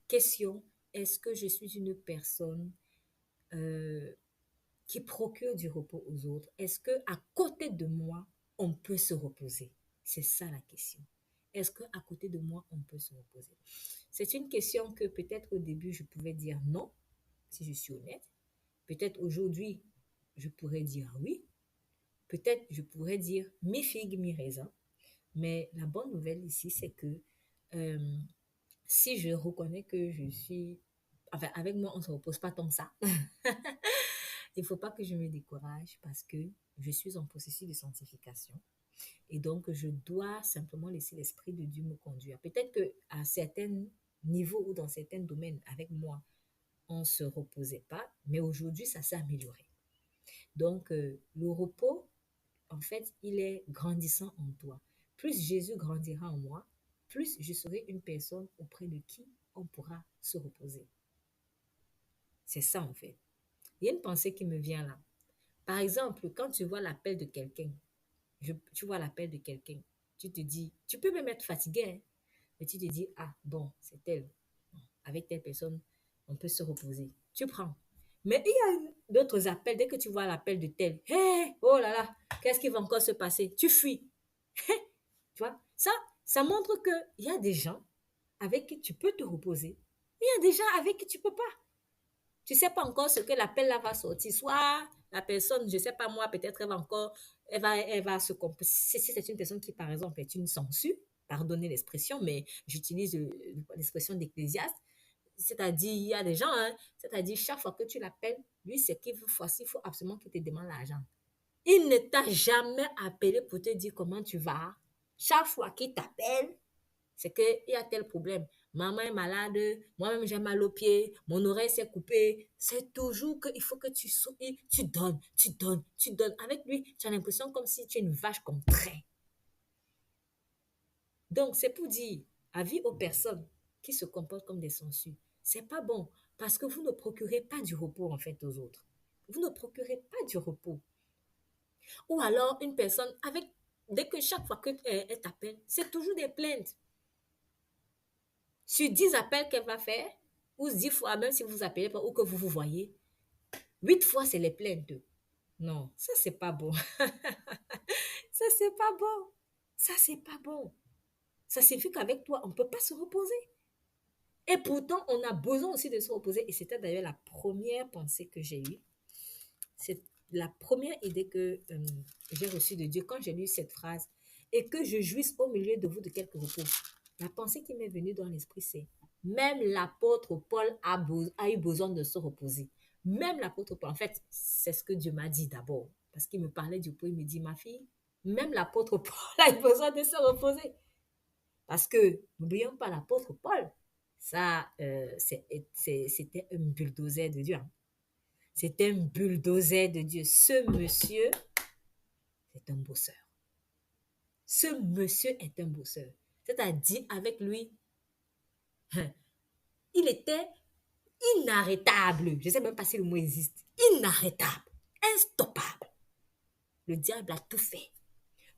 Question, est-ce que je suis une personne qui procure du repos aux autres? Est-ce que à côté de moi, on peut se reposer? C'est ça la question. Est-ce qu'à côté de moi, on peut se reposer? C'est une question que peut-être au début, je pouvais dire non, si je suis honnête. Peut-être aujourd'hui, je pourrais dire oui. Peut-être je pourrais dire mi-figue, mi-raisin. Mais la bonne nouvelle ici, c'est que si je reconnais que je suis... Enfin, avec moi, on ne se repose pas tant que ça. Il ne faut pas que je me décourage parce que je suis en processus de sanctification. Et donc, je dois simplement laisser l'Esprit de Dieu me conduire. Peut-être qu'à certains niveaux ou dans certains domaines, avec moi, on ne se reposait pas, mais aujourd'hui, ça s'est amélioré. Donc, le repos, en fait, il est grandissant en toi. Plus Jésus grandira en moi, plus je serai une personne auprès de qui on pourra se reposer. C'est ça, en fait. Il y a une pensée qui me vient là. Par exemple, quand tu vois l'appel de quelqu'un, tu vois l'appel de quelqu'un, tu te dis, tu peux même être fatigué, hein, mais tu te dis, ah bon, c'est elle. Avec telle personne, on peut se reposer. Tu prends. Mais il y a d'autres appels, dès que tu vois l'appel de tel, hé, oh là là, qu'est-ce qui va encore se passer? Tu fuis. Tu vois, ça montre qu'il y a des gens avec qui tu peux te reposer. Il y a des gens avec qui tu ne peux pas. Tu ne sais pas encore ce que l'appel là va sortir. Soit la personne, je ne sais pas moi, peut-être elle va encore, elle va se composer. Si c'est une personne qui, par exemple, est une sangsue, pardonnez l'expression, mais j'utilise l'expression d'Ecclésiaste, c'est-à-dire, il y a des gens, hein, c'est-à-dire, chaque fois que tu l'appelles, lui, c'est qu'il faut absolument qu'il te demande l'argent. Il ne t'a jamais appelé pour te dire comment tu vas. Chaque fois qu'il t'appelle, c'est qu'il y a tel problème. Maman est malade, moi-même j'ai mal aux pieds, mon oreille s'est coupée. C'est toujours qu'il faut que tu donnes, tu donnes, tu donnes. Avec lui, tu as l'impression comme si tu es une vache qu'on traite. Donc, c'est pour dire, avis aux personnes qui se comportent comme des sangsues, c'est pas bon parce que vous ne procurez pas du repos en fait aux autres. Vous ne procurez pas du repos. Ou alors une personne avec, dès que chaque fois qu'elle t'appelle, c'est toujours des plaintes. Sur 10 appels qu'elle va faire, ou 10 fois, même si vous appelez pas ou que vous vous voyez, 8 fois c'est les plaintes. Non, ça c'est pas bon. Ça c'est pas bon. Ça c'est pas bon. Ça signifie qu'avec toi, on ne peut pas se reposer. Et pourtant, on a besoin aussi de se reposer. Et c'était d'ailleurs la première pensée que j'ai eue. C'est la première idée que j'ai reçue de Dieu quand j'ai lu cette phrase. Et que je jouisse au milieu de vous de quelques repos. La pensée qui m'est venue dans l'esprit, c'est même l'apôtre Paul a eu besoin de se reposer. Même l'apôtre Paul, en fait, c'est ce que Dieu m'a dit d'abord. Parce qu'il me parlait du repos, il me dit, ma fille, même l'apôtre Paul a eu besoin de se reposer. Parce que, n'oublions pas l'apôtre Paul, ça, c'était un bulldozer de Dieu. Hein. C'était un bulldozer de Dieu. Ce monsieur, c'est un bosseur. Ce monsieur est un bosseur. C'est-à-dire, avec lui, il était inarrêtable. Je ne sais même pas si le mot existe. Inarrêtable. Instoppable. Le diable a tout fait.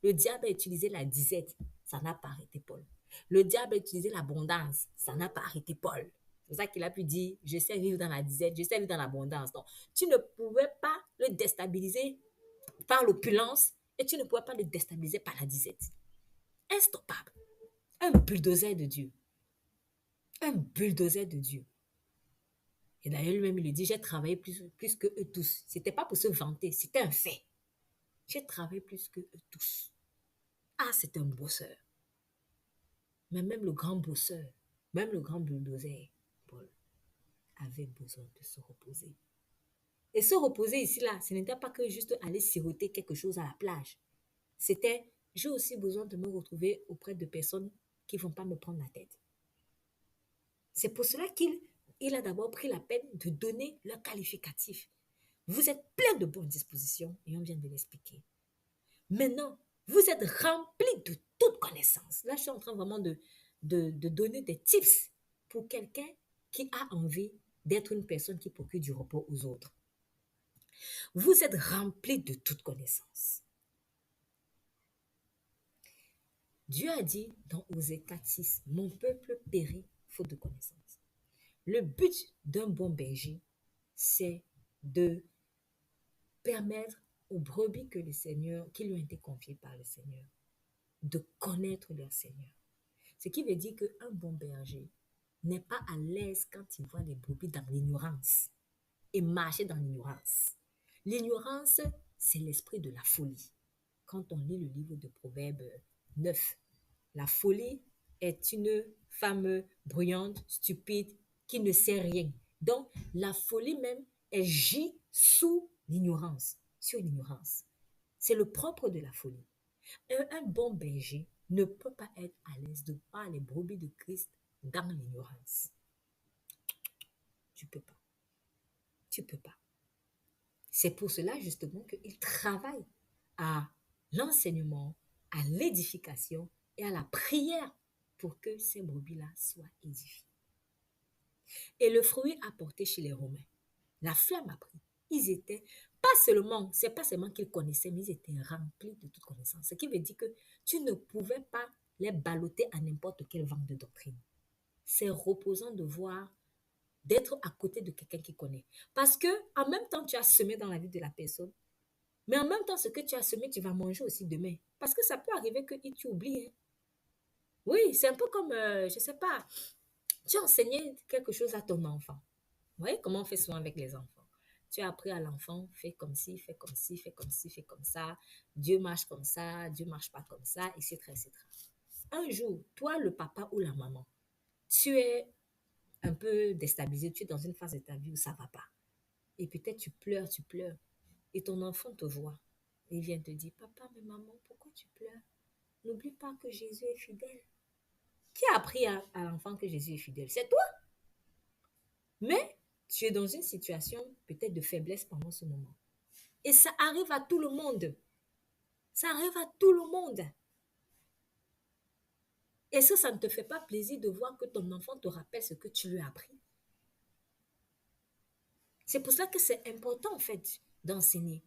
Le diable a utilisé la disette. Ça n'a pas arrêté Paul. Le diable a utilisé l'abondance. Ça n'a pas arrêté Paul. C'est pour ça qu'il a pu dire, je sais vivre dans la disette, je sais vivre dans l'abondance. Donc, tu ne pouvais pas le déstabiliser par l'opulence et tu ne pouvais pas le déstabiliser par la disette. Instoppable. Un bulldozer de Dieu. Un bulldozer de Dieu. Et d'ailleurs, lui-même, il le dit, j'ai travaillé plus que eux tous. C'était pas pour se vanter, c'était un fait. J'ai travaillé plus que eux tous. Ah, c'est un bosseur. Mais même le grand bosseur, même le grand bulldozer, Paul, avait besoin de se reposer. Et se reposer ici, là, ce n'était pas que juste aller siroter quelque chose à la plage. C'était, j'ai aussi besoin de me retrouver auprès de personnes qui ne vont pas me prendre la tête. C'est pour cela qu'il a d'abord pris la peine de donner le qualificatif. Vous êtes plein de bonnes dispositions et on vient de l'expliquer. Maintenant, vous êtes rempli de toute connaissance. Là, je suis en train vraiment de donner des tips pour quelqu'un qui a envie d'être une personne qui procure du repos aux autres. Vous êtes rempli de toute connaissance. Dieu a dit dans Osée 4:6, mon peuple périt faute de connaissance. Le but d'un bon berger, c'est de permettre aux brebis que le Seigneur, qui lui ont été confiées par le Seigneur, de connaître leur Seigneur. Ce qui veut dire qu'un bon berger n'est pas à l'aise quand il voit les brebis dans l'ignorance et marcher dans l'ignorance. L'ignorance, c'est l'esprit de la folie. Quand on lit le livre de Proverbes 9, la folie est une femme bruyante, stupide, qui ne sait rien. Donc, la folie même, elle gît sous l'ignorance, sur l'ignorance. C'est le propre de la folie. Un bon berger ne peut pas être à l'aise de voir les brebis de Christ dans l'ignorance. Tu peux pas. Tu peux pas. C'est pour cela justement qu'il travaille à l'enseignement, à l'édification et à la prière pour que ces brebis-là soient édifiées. Et le fruit apporté chez les Romains, la flamme a pris. Ils étaient, c'est pas seulement qu'ils connaissaient, mais ils étaient remplis de toute connaissance. Ce qui veut dire que tu ne pouvais pas les balloter à n'importe quel vent de doctrine. C'est reposant de voir, d'être à côté de quelqu'un qui connaît. Parce que en même temps, tu as semé dans la vie de la personne, mais en même temps, ce que tu as semé, tu vas manger aussi demain. Parce que ça peut arriver que tu oublies. Hein. Oui, c'est un peu comme, je ne sais pas, tu enseignais quelque chose à ton enfant. Vous voyez comment on fait souvent avec les enfants. Tu as appris à l'enfant, fais comme ci, fais comme ci, fais comme ci, fais comme ça. Dieu marche comme ça, Dieu marche pas comme ça, etc., etc. Un jour, toi, le papa ou la maman, tu es un peu déstabilisé, tu es dans une phase de ta vie où ça va pas. Et peut-être tu pleures. Et ton enfant te voit. Et il vient te dire, papa, mais maman, pourquoi tu pleures? N'oublie pas que Jésus est fidèle. Qui a appris à l'enfant que Jésus est fidèle? C'est toi. Mais tu es dans une situation peut-être de faiblesse pendant ce moment. Et ça arrive à tout le monde. Ça arrive à tout le monde. Est-ce que ça ne te fait pas plaisir de voir que ton enfant te rappelle ce que tu lui as appris? C'est pour ça que c'est important, en fait, d'enseigner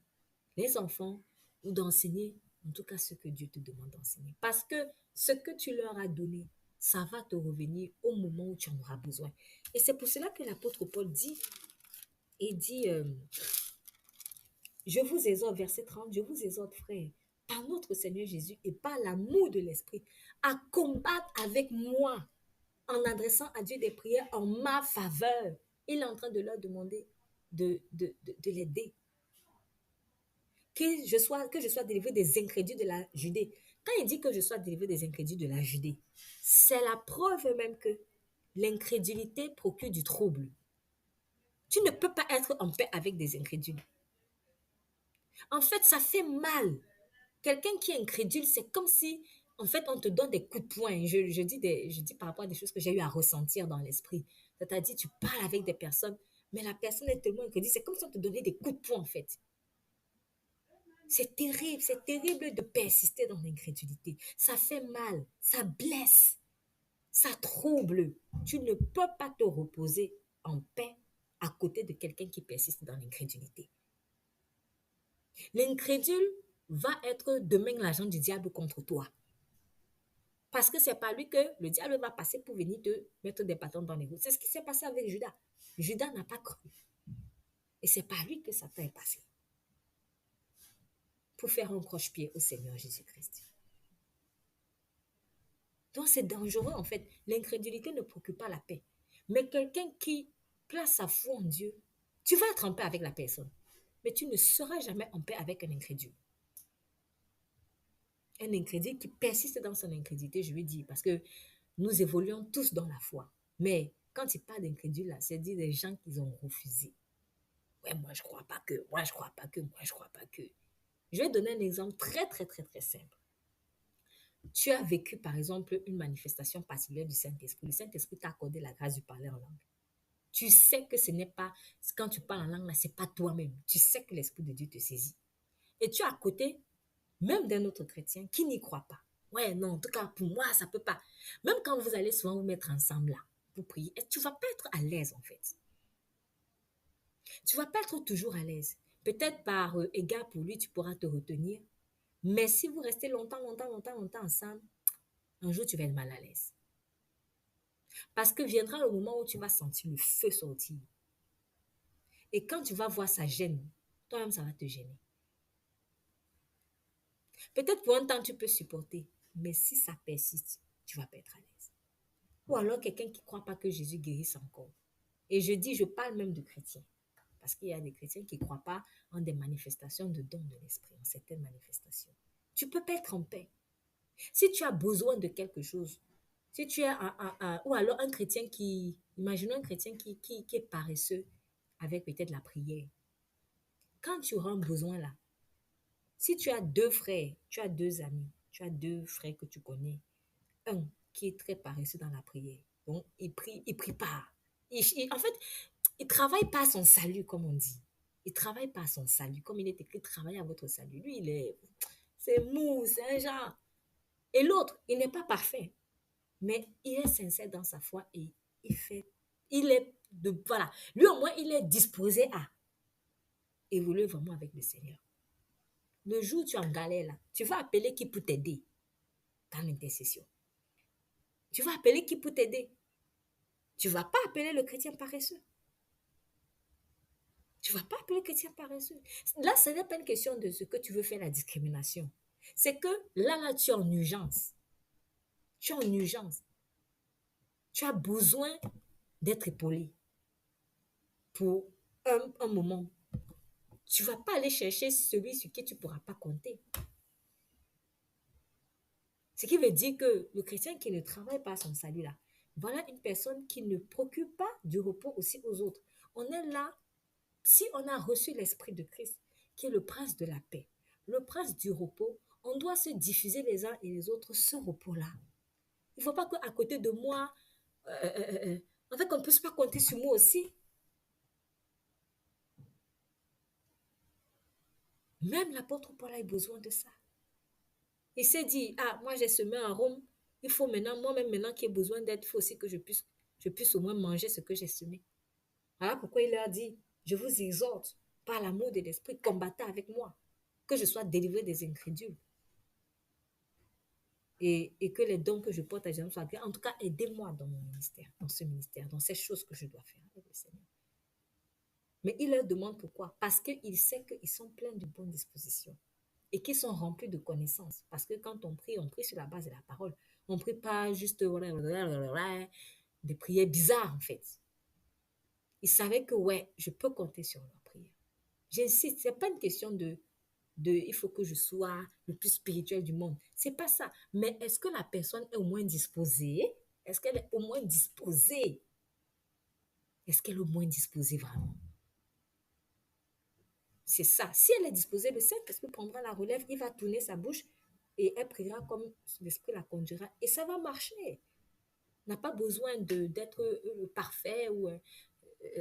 les enfants ou d'enseigner, en tout cas, ce que Dieu te demande d'enseigner. Parce que ce que tu leur as donné, ça va te revenir au moment où tu en auras besoin. Et c'est pour cela que l'apôtre Paul dit, et dit, je vous exhorte, verset 30, je vous exhorte, frères, par notre Seigneur Jésus et par l'amour de l'Esprit, à combattre avec moi en adressant à Dieu des prières en ma faveur. Il est en train de leur demander de l'aider. Que je sois délivré des incrédules de la Judée. Quand il dit que je sois délivré des incrédules de la Judée, c'est la preuve même que l'incrédulité procure du trouble. Tu ne peux pas être en paix avec des incrédules. En fait, ça fait mal. Quelqu'un qui est incrédule, c'est comme si, en fait, on te donne des coups de poing. Je dis par rapport à des choses que j'ai eu à ressentir dans l'esprit. C'est-à-dire, tu parles avec des personnes, mais la personne est tellement incrédule, c'est comme si on te donnait des coups de poing, en fait. C'est terrible de persister dans l'incrédulité. Ça fait mal, ça blesse, ça trouble. Tu ne peux pas te reposer en paix à côté de quelqu'un qui persiste dans l'incrédulité. L'incrédule va être demain l'agent du diable contre toi. Parce que c'est par lui que le diable va passer pour venir te mettre des bâtons dans les roues. C'est ce qui s'est passé avec Judas. Judas n'a pas cru. Et c'est par lui que Satan est passé. Pour faire un croche-pied au Seigneur Jésus-Christ. Donc c'est dangereux en fait. L'incrédulité ne procure pas la paix. Mais quelqu'un qui place sa foi en Dieu, tu vas être en paix avec la personne. Mais tu ne seras jamais en paix avec un incrédule. Un incrédule qui persiste dans son incrédulité, je lui dis, parce que nous évoluons tous dans la foi. Mais quand il parle d'incrédule, là, c'est dire des gens qui ont refusé. Ouais, moi je crois pas que, moi je crois pas que, moi je crois pas que. Je vais donner un exemple très, très, très, très simple. Tu as vécu, par exemple, une manifestation particulière du Saint-Esprit. Le Saint-Esprit t'a accordé la grâce de parler en langue. Tu sais que ce n'est pas, quand tu parles en langue, là, ce n'est pas toi-même. Tu sais que l'Esprit de Dieu te saisit. Et tu es à côté, même d'un autre chrétien qui n'y croit pas. Ouais, non, en tout cas, pour moi, ça ne peut pas. Même quand vous allez souvent vous mettre ensemble là, pour prier, tu ne vas pas être à l'aise, en fait. Tu ne vas pas être toujours à l'aise. Peut-être par égard pour lui, tu pourras te retenir. Mais si vous restez longtemps, longtemps, longtemps, longtemps ensemble, un jour, tu vas être mal à l'aise. Parce que viendra le moment où tu vas sentir le feu sortir. Et quand tu vas voir sa gêne, toi-même, ça va te gêner. Peut-être pour un temps, tu peux supporter. Mais si ça persiste, tu ne vas pas être à l'aise. Ou alors quelqu'un qui ne croit pas que Jésus guérisse encore. Et je parle même de chrétiens. Parce qu'il y a des chrétiens qui ne croient pas en des manifestations de dons de l'esprit, en certaines manifestations. Tu ne peux pas être en paix. Si tu as besoin de quelque chose, si tu es ou alors un chrétien imaginons un chrétien qui est paresseux avec peut-être la prière. Quand tu auras un besoin là, si tu as deux frères, tu as deux amis, tu as deux frères que tu connais, un qui est très paresseux dans la prière, donc il prie pas. En fait, il travaille pas à son salut, comme on dit. Il travaille pas à son salut, comme il est écrit, travaillez à votre salut. Lui, c'est mou, c'est un genre. Et l'autre, il n'est pas parfait, mais il est sincère dans sa foi et voilà. Lui, au moins, il est disposé à évoluer vraiment avec le Seigneur. Le jour où tu es en galère, là, tu vas appeler qui pour t'aider dans l'intercession. Tu vas appeler qui pour t'aider. Tu ne vas pas appeler le chrétien paresseux. Tu ne vas pas appeler le chrétien paresseux. Là, ce n'est pas une question de ce que tu veux faire la discrimination. C'est que là, tu es en urgence. Tu es en urgence. Tu as besoin d'être épaulé pour un moment. Tu ne vas pas aller chercher celui sur qui tu ne pourras pas compter. Ce qui veut dire que le chrétien qui ne travaille pas son salut là, voilà une personne qui ne procure pas du repos aussi aux autres. On est là, si on a reçu l'Esprit de Christ, qui est le prince de la paix, le prince du repos, on doit se diffuser les uns et les autres ce repos-là. Il ne faut pas qu'à côté de moi, en fait, qu'on ne puisse pas compter sur moi aussi. Même l'apôtre Paul a eu besoin de ça. Il s'est dit, ah, moi j'ai semé un rhum, Il faut maintenant, moi-même, maintenant qui ai besoin d'aide, il faut aussi que je puisse au moins manger ce que j'ai semé. Voilà pourquoi il leur dit, je vous exhorte, par l'amour de l'esprit, combattez avec moi, que je sois délivré des incrédules. Et que les dons que je porte à Jésus soient agréables. En tout cas, aidez-moi dans mon ministère, dans ce ministère, dans ces choses que je dois faire avec le Seigneur. Mais il leur demande pourquoi? Parce qu'il sait qu'ils sont pleins de bonnes dispositions et qu'ils sont remplis de connaissances. Parce que quand on prie sur la base de la parole. On ne prie pas juste des prières bizarres, en fait. Ils savaient que, ouais, je peux compter sur leur prière. J'insiste, ce n'est pas une question il faut que je sois le plus spirituel du monde. C'est pas ça. Mais est-ce que la personne est au moins disposée? Est-ce qu'elle est au moins disposée? Est-ce qu'elle est au moins disposée vraiment? C'est ça. Si elle est disposée, le Saint-Esprit prendra la relève, il va tourner sa bouche et elle priera comme l'Esprit la conduira. Et ça va marcher. On n'a pas besoin d'être parfait ou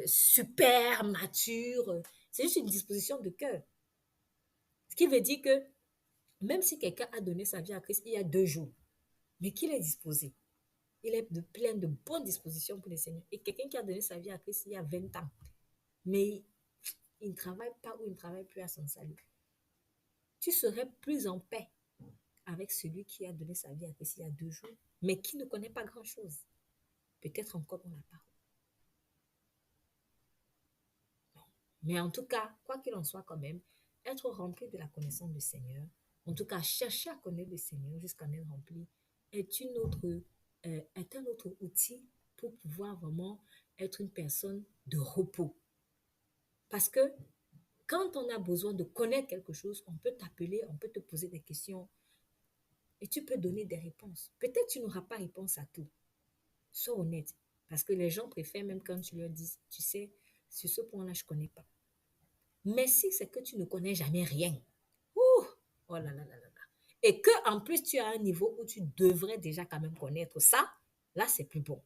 super mature. C'est juste une disposition de cœur. Ce qui veut dire que même si quelqu'un a donné sa vie à Christ il y a 2 jours, mais qu'il est disposé, il est plein de bonnes dispositions pour le Seigneur. Et quelqu'un qui a donné sa vie à Christ il y a 20 ans, mais il ne travaille pas ou il ne travaille plus à son salut. Tu serais plus en paix avec celui qui a donné sa vie à Christ il y a 2 jours, mais qui ne connaît pas grand-chose. Peut-être encore dans la parole. Mais en tout cas, quoi qu'il en soit quand même, être rempli de la connaissance du Seigneur, en tout cas chercher à connaître le Seigneur jusqu'à en être rempli, est un autre outil pour pouvoir vraiment être une personne de repos. Parce que quand on a besoin de connaître quelque chose, on peut t'appeler, on peut te poser des questions et tu peux donner des réponses. Peut-être tu n'auras pas réponse à tout. Sois honnête. Parce que les gens préfèrent même quand tu leur dis, tu sais, sur ce point-là, je ne connais pas. Mais si c'est que tu ne connais jamais rien, ouh, oh là là là là là. Et que en plus tu as un niveau où tu devrais déjà quand même connaître ça, là c'est plus bon.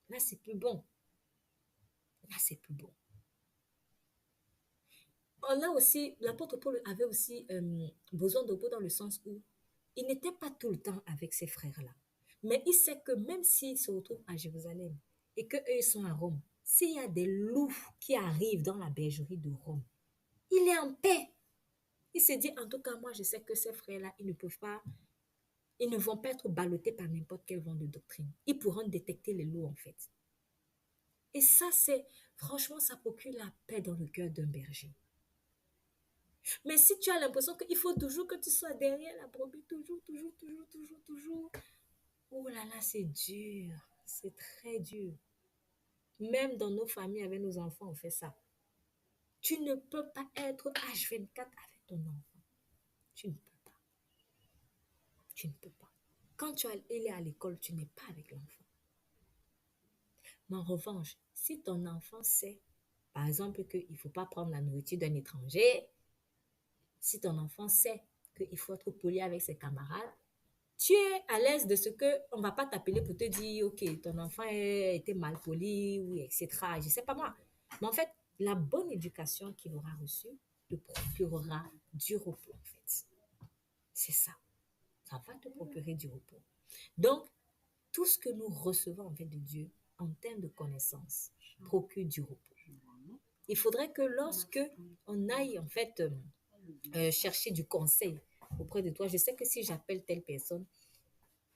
Là c'est plus bon. Là c'est plus bon. On a aussi, l'apôtre Paul avait aussi besoin de repos dans le sens où il n'était pas tout le temps avec ses frères-là. Mais il sait que même s'il se retrouve à Jérusalem et qu'eux sont à Rome, s'il y a des loups qui arrivent dans la bergerie de Rome, il est en paix. Il s'est dit, en tout cas, moi, je sais que ces frères-là, ils ne vont pas être ballottés par n'importe quel vent de doctrine. Ils pourront détecter les loups, en fait. Et ça, franchement, ça procure la paix dans le cœur d'un berger. Mais si tu as l'impression qu'il faut toujours que tu sois derrière la brebis, toujours, oh là là, c'est dur. C'est très dur. Même dans nos familles, avec nos enfants, on fait ça. Tu ne peux pas être H24 avec ton enfant. Tu ne peux pas. Tu ne peux pas. Quand il est à l'école, tu n'es pas avec l'enfant. Mais en revanche, si ton enfant sait, par exemple, qu'il ne faut pas prendre la nourriture d'un étranger, si ton enfant sait qu'il faut être poli avec ses camarades, tu es à l'aise de ce qu'on ne va pas t'appeler pour te dire, OK, ton enfant a été mal poli, oui, etc. Je ne sais pas moi. Mais en fait, la bonne éducation qu'il aura reçue te procurera du repos, en fait. C'est ça. Ça va te procurer du repos. Donc, tout ce que nous recevons en fait de Dieu en termes de connaissances procure du repos. Il faudrait que lorsque on aille en fait chercher du conseil auprès de toi, je sais que si j'appelle telle personne,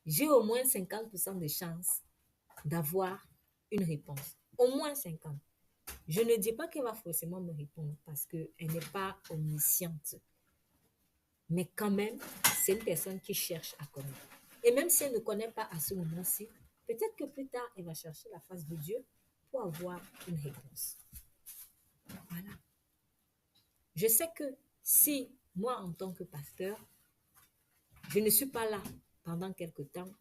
j'ai au moins 50% de chances d'avoir une réponse. Au moins 50. Je ne dis pas qu'elle va forcément me répondre parce qu'elle n'est pas omnisciente. Mais quand même, c'est une personne qui cherche à connaître. Et même si elle ne connaît pas à ce moment-ci, peut-être que plus tard, elle va chercher la face de Dieu pour avoir une réponse. Voilà. Je sais que si moi, en tant que pasteur, je ne suis pas là pendant quelque temps,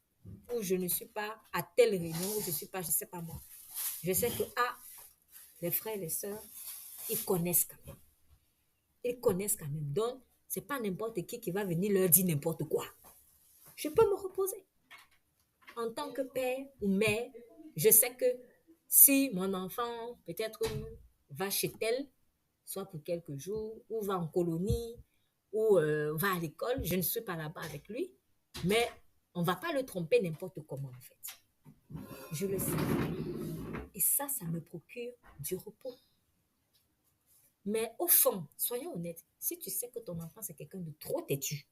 ou je ne suis pas à telle réunion, ou je ne suis pas, je ne sais pas moi. Je sais que, les frères et les sœurs, ils connaissent quand même. Ils connaissent quand même. Donc, ce n'est pas n'importe qui va venir leur dire n'importe quoi. Je peux me reposer. En tant que père ou mère, je sais que si mon enfant peut-être va chez tel, soit pour quelques jours, ou va en colonie, ou va à l'école, je ne suis pas là-bas avec lui, mais On ne va pas le tromper n'importe comment, en fait. Je le sais. Et ça me procure du repos. Mais au fond, soyons honnêtes, si tu sais que ton enfant, c'est quelqu'un de trop têtu,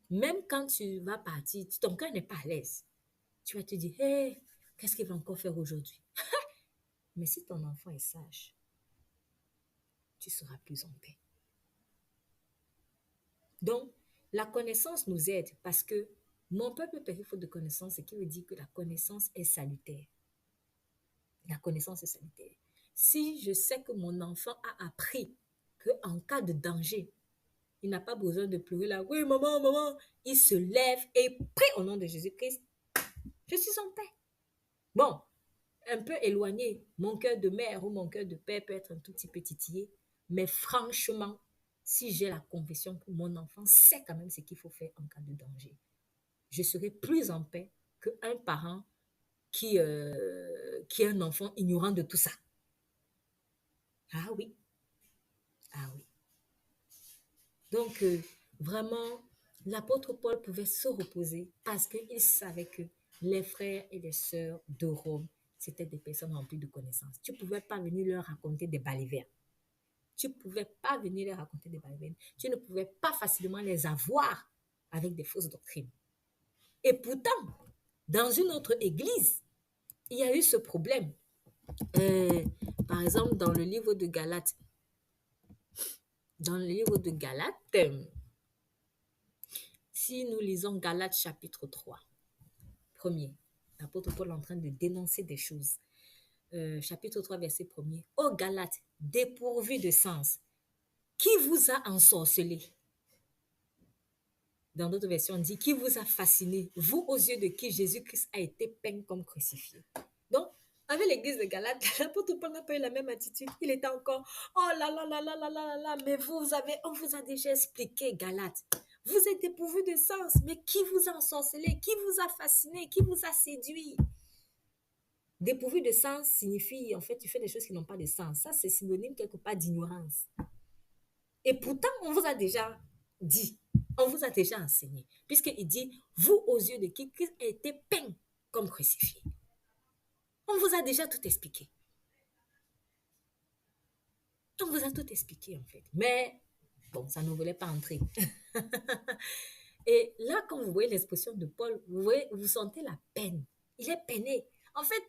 même quand tu vas partir, ton cœur n'est pas à l'aise. Tu vas te dire, hé, qu'est-ce qu'il va encore faire aujourd'hui? Mais si ton enfant est sage, tu seras plus en paix. Donc, la connaissance nous aide parce que mon peuple périt faute de connaissance, ce qui veut dire que la connaissance est salutaire. La connaissance est salutaire. Si je sais que mon enfant a appris qu'en cas de danger, il n'a pas besoin de pleurer là, oui, maman, maman, il se lève et prie au nom de Jésus-Christ, je suis en paix. Bon, un peu éloigné, mon cœur de mère ou mon cœur de père peut être un tout petit peu titillé, mais franchement, si j'ai la conviction que mon enfant sait quand même ce qu'il faut faire en cas de danger, je serai plus en paix qu'un parent qui est un enfant ignorant de tout ça. Ah oui, ah oui. Donc, vraiment, l'apôtre Paul pouvait se reposer parce qu'il savait que les frères et les sœurs de Rome, c'était des personnes remplies de connaissances. Tu ne pouvais pas venir leur raconter des balivernes. Tu ne pouvais pas venir leur raconter des balivernes. Tu ne pouvais pas facilement les avoir avec des fausses doctrines. Et pourtant, dans une autre église, il y a eu ce problème. Par exemple, dans le livre de Galates, si nous lisons Galates chapitre 3, premier, l'apôtre Paul est en train de dénoncer des choses. Chapitre 3, verset 1er. Ô Galates, dépourvus de sens, qui vous a ensorcelé? Dans d'autres versions, on dit qui vous a fasciné, vous aux yeux de qui Jésus-Christ a été peint comme crucifié. Donc, avec l'église de Galates, l'apôtre Paul n'a pas eu la même attitude. Il était encore, oh là là là là là là là, mais on vous a déjà expliqué, Galates. Vous êtes dépourvus de sens, mais qui vous a ensorcelé, qui vous a fasciné, qui vous a séduit? Dépourvu de sens signifie, en fait, tu fais des choses qui n'ont pas de sens. Ça, c'est synonyme quelque part d'ignorance. Et pourtant, on vous a déjà dit, on vous a déjà enseigné, puisqu'il dit, vous aux yeux de qui Christ a été peint comme crucifié. On vous a déjà tout expliqué. On vous a tout expliqué, en fait. Mais, bon, ça ne voulait pas entrer. Et là, quand vous voyez l'expression de Paul, vous sentez la peine. Il est peiné. En fait,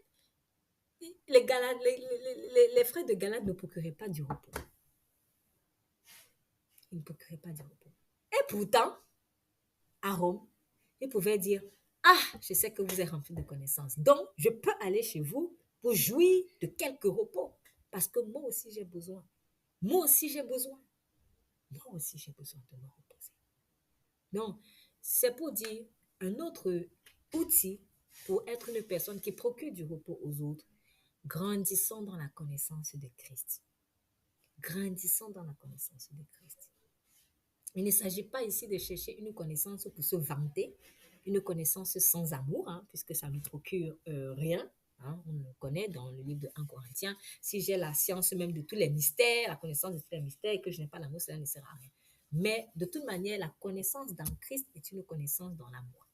les frères de Galate ne procuraient pas du repos. Ils ne procuraient pas du repos. Et pourtant, à Rome, ils pouvaient dire, ah, je sais que vous êtes remplis de connaissances. Donc, je peux aller chez vous pour jouir de quelques repos. Parce que moi aussi, j'ai besoin. Moi aussi, j'ai besoin. Moi aussi, j'ai besoin de me reposer. Donc, c'est pour dire un autre outil pour être une personne qui procure du repos aux autres. Grandissons dans la connaissance de Christ. Grandissons dans la connaissance de Christ. Il ne s'agit pas ici de chercher une connaissance pour se vanter, une connaissance sans amour, puisque ça ne procure rien. On le connaît dans le livre de 1 Corinthiens. Si j'ai la science même de tous les mystères, la connaissance de tous les mystères, et que je n'ai pas l'amour, cela ne sert à rien. Mais de toute manière, la connaissance dans Christ est une connaissance dans l'amour.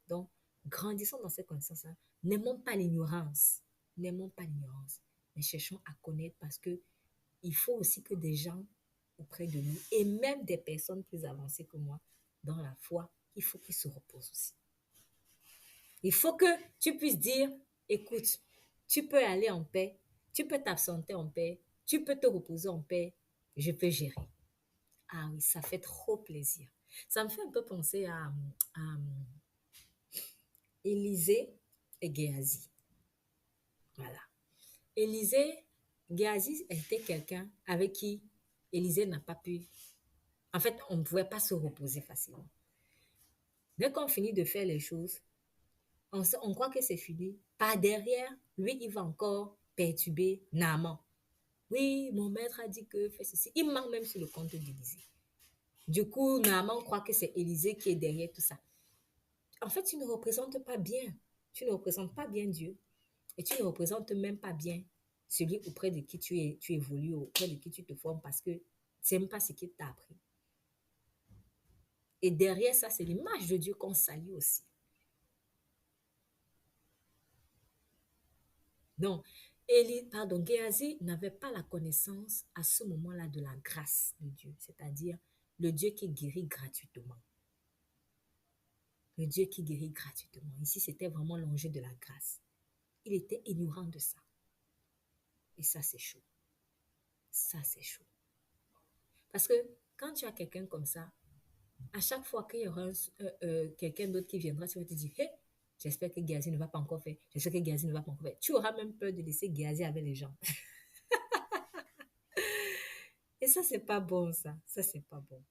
Donc, grandissons dans cette connaissance-là. N'aimons pas l'ignorance. N'aimons pas l'ignorance. Mais cherchons à connaître parce que il faut aussi que des gens auprès de nous, et même des personnes plus avancées que moi dans la foi, il faut qu'ils se reposent aussi. Il faut que tu puisses dire, écoute, tu peux aller en paix, tu peux t'absenter en paix, tu peux te reposer en paix, je peux gérer. Ah oui, ça fait trop plaisir. Ça me fait un peu penser à Élisée et Géasi. Voilà. Élisée, Géasi était quelqu'un avec qui Élisée n'a pas pu. En fait, on ne pouvait pas se reposer facilement. Dès qu'on finit de faire les choses, on croit que c'est fini. Par derrière, lui, il va encore perturber Naaman. Oui, mon maître a dit que fais ceci. Il ment même sur le compte d'Élisée. Du coup, Naaman croit que c'est Élisée qui est derrière tout ça. En fait, tu ne représentes pas bien. Tu ne représentes pas bien Dieu. Et tu ne représentes même pas bien celui auprès de qui tu évolues, auprès de qui tu te formes, parce que tu n'aimes pas ce qu'il t'a appris. Et derrière ça, c'est l'image de Dieu qu'on salue aussi. Donc, Géasi n'avait pas la connaissance à ce moment-là de la grâce de Dieu, c'est-à-dire le Dieu qui guérit gratuitement. Le Dieu qui guérit gratuitement. Ici, c'était vraiment l'enjeu de la grâce. Il était ignorant de ça. Et ça, c'est chaud. Ça, c'est chaud. Parce que quand tu as quelqu'un comme ça, à chaque fois qu'il y aura quelqu'un d'autre qui viendra, tu vas te dire, hey, j'espère que Géasi ne va pas encore faire. J'espère que Géasi ne va pas encore faire. Tu auras même peur de laisser Géasi avec les gens. Et ça, c'est pas bon, ça. Ça, c'est pas bon.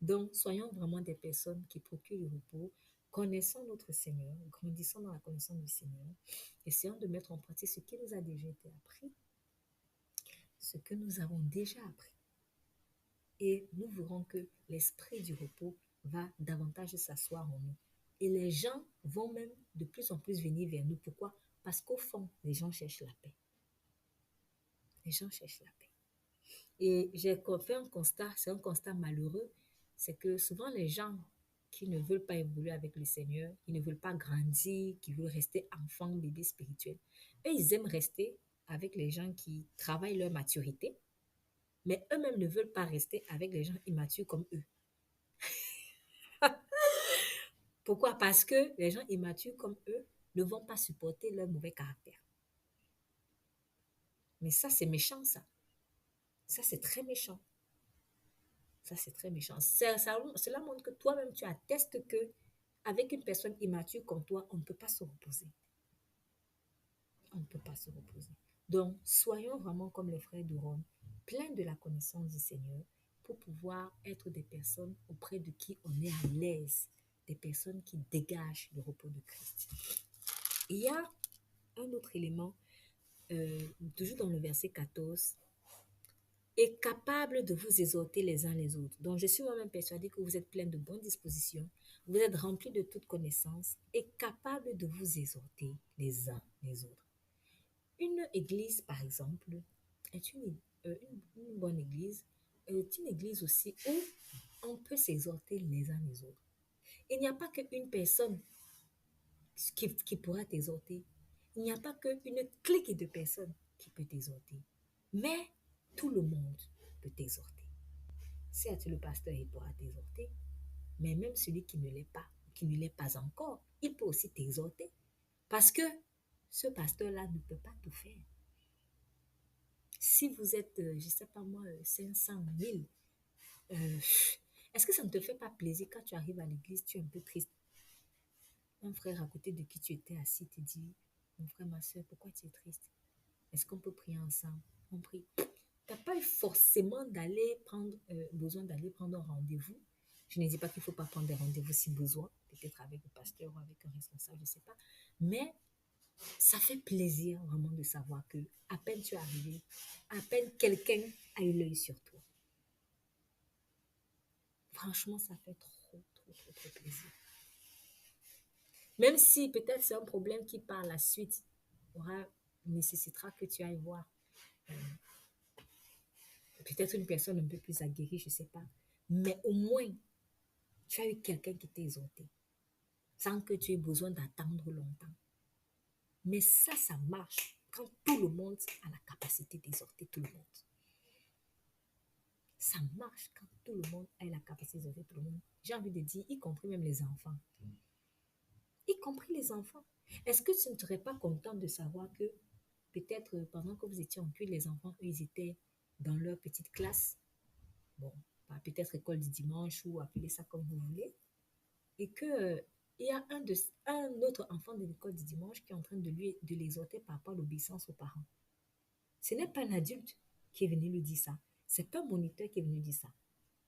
Donc, soyons vraiment des personnes qui procurent le repos, connaissons notre Seigneur, grandissons dans la connaissance du Seigneur, essayons de mettre en pratique ce qui nous a déjà été appris, ce que nous avons déjà appris. Et nous verrons que l'esprit du repos va davantage s'asseoir en nous. Et les gens vont même de plus en plus venir vers nous. Pourquoi? Parce qu'au fond, les gens cherchent la paix. Les gens cherchent la paix. Et j'ai fait un constat, c'est un constat malheureux, c'est que souvent les gens qui ne veulent pas évoluer avec le Seigneur, qui ne veulent pas grandir, qui veulent rester enfants, bébés spirituels, eux, ils aiment rester avec les gens qui travaillent leur maturité, mais eux-mêmes ne veulent pas rester avec les gens immatures comme eux. Pourquoi? Parce que les gens immatures comme eux ne vont pas supporter leur mauvais caractère. Mais ça, c'est méchant, ça. Ça, c'est très méchant. Ça, c'est très méchant. Cela montre que toi-même, tu attestes que avec une personne immature comme toi, on ne peut pas se reposer. On ne peut pas se reposer. Donc, soyons vraiment comme les frères de Rome, pleins de la connaissance du Seigneur pour pouvoir être des personnes auprès de qui on est à l'aise, des personnes qui dégagent le repos de Christ. Il y a un autre élément, toujours dans le verset 14, est capable de vous exhorter les uns les autres. Donc, je suis moi-même persuadée que vous êtes pleins de bonnes dispositions, vous êtes remplis de toute connaissance et capable de vous exhorter les uns les autres. Une église, par exemple, est une bonne église, est une église aussi où on peut s'exhorter les uns les autres. Il n'y a pas qu'une personne qui pourra t'exhorter. Il n'y a pas qu'une clique de personnes qui peut t'exhorter. Mais tout le monde peut t'exhorter. Certes, le pasteur, il pourra t'exhorter, mais même celui qui ne l'est pas, qui ne l'est pas encore, il peut aussi t'exhorter. Parce que ce pasteur-là ne peut pas tout faire. Si vous êtes, je ne sais pas moi, 500 000, est-ce que ça ne te fait pas plaisir quand tu arrives à l'église, tu es un peu triste? Un frère à côté de qui tu étais assis te dit, mon frère, ma soeur, pourquoi tu es triste? Est-ce qu'on peut prier ensemble? On prie. Tu n'as pas forcément besoin d'aller prendre un rendez-vous. Je ne dis pas qu'il ne faut pas prendre des rendez-vous si besoin, peut-être avec le pasteur ou avec un responsable, je ne sais pas. Mais ça fait plaisir vraiment de savoir que à peine tu es arrivé, à peine quelqu'un a eu l'œil sur toi. Franchement, ça fait trop, trop, trop, trop plaisir. Même si peut-être c'est un problème qui par la suite nécessitera que tu ailles voir peut-être une personne un peu plus aguerrie, je ne sais pas. Mais au moins, tu as eu quelqu'un qui t'a exhorté sans que tu aies besoin d'attendre longtemps. Mais ça marche quand tout le monde a la capacité d'exhorter tout le monde. Ça marche quand tout le monde a la capacité d'exhorter tout le monde. J'ai envie de dire, y compris même les enfants. Y compris les enfants. Est-ce que tu ne serais pas content de savoir que peut-être pendant que vous étiez en culte, les enfants, eux, ils étaient dans leur petite classe, bon, peut-être école du dimanche ou appelez ça comme vous voulez, et que il y a un autre enfant de l'école du dimanche qui est en train de l'exhorter par rapport à l'obéissance aux parents. Ce n'est pas un adulte qui est venu lui dire ça. C'est pas un moniteur qui est venu dire ça.